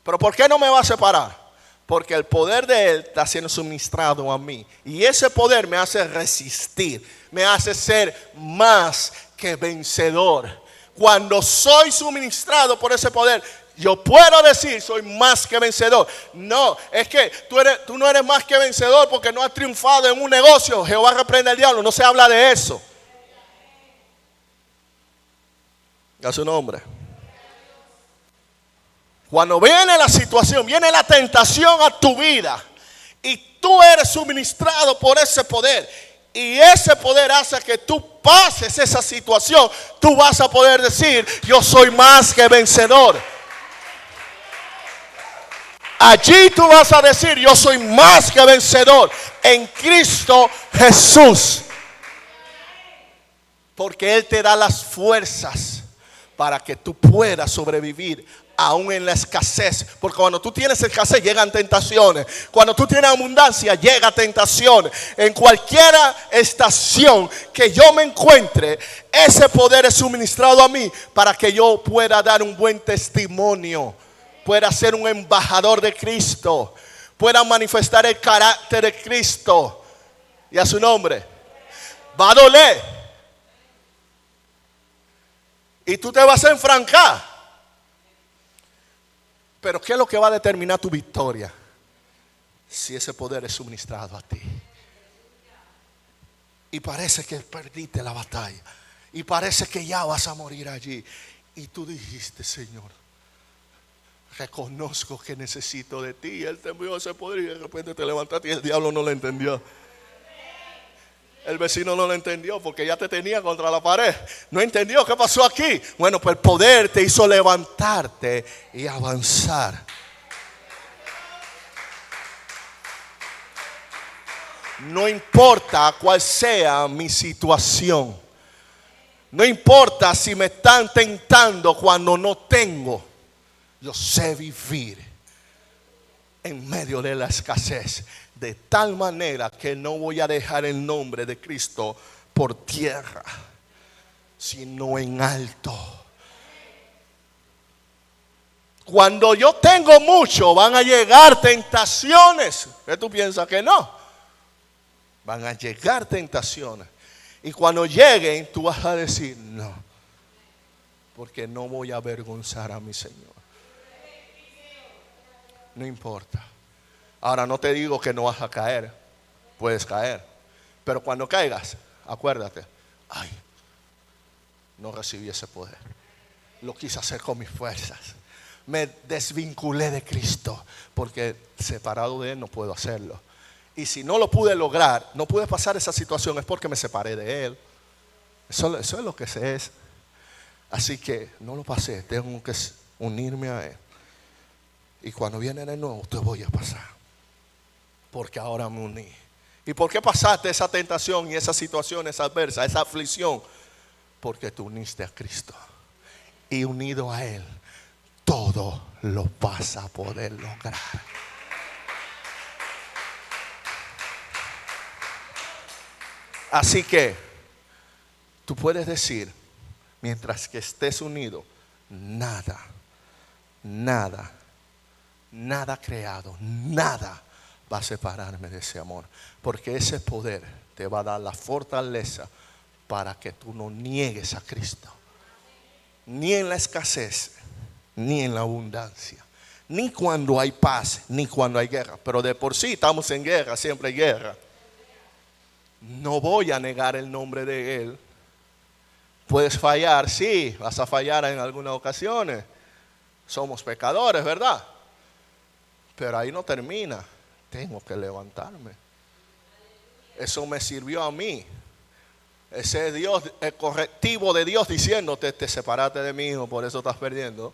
Pero ¿por qué no me va a separar? Porque el poder de Él está siendo suministrado a mí. Y ese poder me hace resistir, me hace ser más que vencedor. Cuando soy suministrado por ese poder, yo puedo decir: soy más que vencedor. No, es que tú no eres más que vencedor porque no has triunfado en un negocio. Jehová reprende al diablo. No se habla de eso. A su nombre. Cuando viene la situación, viene la tentación a tu vida y tú eres suministrado por ese poder, y ese poder hace que tú pases esa situación, tú vas a poder decir: yo soy más que vencedor. Allí tú vas a decir: yo soy más que vencedor en Cristo Jesús. Porque Él te da las fuerzas para que tú puedas sobrevivir aún en la escasez. Porque cuando tú tienes escasez llegan tentaciones. Cuando tú tienes abundancia llega tentación. En cualquier estación que yo me encuentre, ese poder es suministrado a mí para que yo pueda dar un buen testimonio, pueda ser un embajador de Cristo, pueda manifestar el carácter de Cristo. Y a su nombre. Va a doler. Y tú te vas a enfrancar. Pero ¿qué es lo que va a determinar tu victoria? Si ese poder es suministrado a ti. Y parece que perdiste la batalla. Y parece que ya vas a morir allí. Y tú dijiste: Señor, reconozco que necesito de ti. Y Él te envió ese poder y de repente te levantaste y el diablo no lo entendió. El vecino no lo entendió porque ya te tenía contra la pared. No entendió qué pasó aquí. Bueno, pues el poder te hizo levantarte y avanzar. No importa cuál sea mi situación. No importa si me están tentando cuando no tengo. Yo sé vivir en medio de la escasez, de tal manera que no voy a dejar el nombre de Cristo por tierra, sino en alto. Cuando yo tengo mucho, van a llegar tentaciones. ¿Qué tú piensas que no? Van a llegar tentaciones. Y cuando lleguen, tú vas a decir: no, porque no voy a avergonzar a mi Señor. No importa. Ahora no te digo que no vas a caer. Puedes caer. Pero cuando caigas, acuérdate: ay, no recibí ese poder. Lo quise hacer con mis fuerzas. Me desvinculé de Cristo porque separado de Él no puedo hacerlo. Y si no lo pude lograr, no pude pasar esa situación, es porque me separé de Él. Eso es lo que es. Así que no lo pasé. Tengo que unirme a Él. Y cuando viene de nuevo, te voy a pasar. Porque ahora me uní. ¿Y por qué pasaste esa tentación y esas situaciones adversas, esa aflicción? Porque te uniste a Cristo. Y unido a Él, todo lo vas a poder lograr. Así que tú puedes decir, mientras que estés unido, nada creado, nada va a separarme de ese amor. Porque ese poder te va a dar la fortaleza para que tú no niegues a Cristo. Ni en la escasez, ni en la abundancia. Ni cuando hay paz, ni cuando hay guerra. Pero de por sí estamos en guerra, siempre hay guerra. No voy a negar el nombre de Él. Puedes fallar, sí, vas a fallar en algunas ocasiones. Somos pecadores, ¿verdad? Pero ahí no termina. Tengo que levantarme. Eso me sirvió a mí. Ese Dios, el correctivo de Dios diciéndote, te separaste de mí, hijo, por eso estás perdiendo.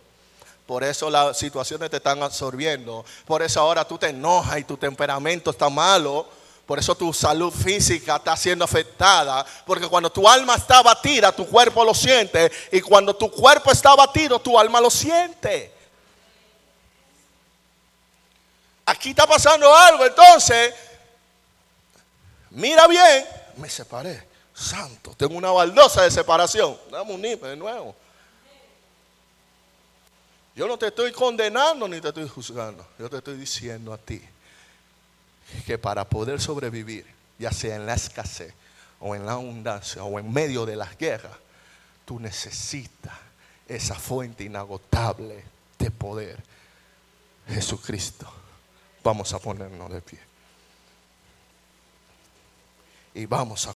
Por eso las situaciones te están absorbiendo. Por eso ahora tú te enojas y tu temperamento está malo. Por eso tu salud física está siendo afectada. Porque cuando tu alma está abatida, tu cuerpo lo siente. Y cuando tu cuerpo está abatido, tu alma lo siente. Aquí está pasando algo. Entonces, mira bien. Me separé. Santo, tengo una baldosa de separación. Dame un nipe de nuevo. Yo no te estoy condenando ni te estoy juzgando. Yo te estoy diciendo a ti que para poder sobrevivir, ya sea en la escasez o en la abundancia o en medio de las guerras, tú necesitas esa fuente inagotable de poder, Jesucristo. Vamos a ponernos de pie y vamos a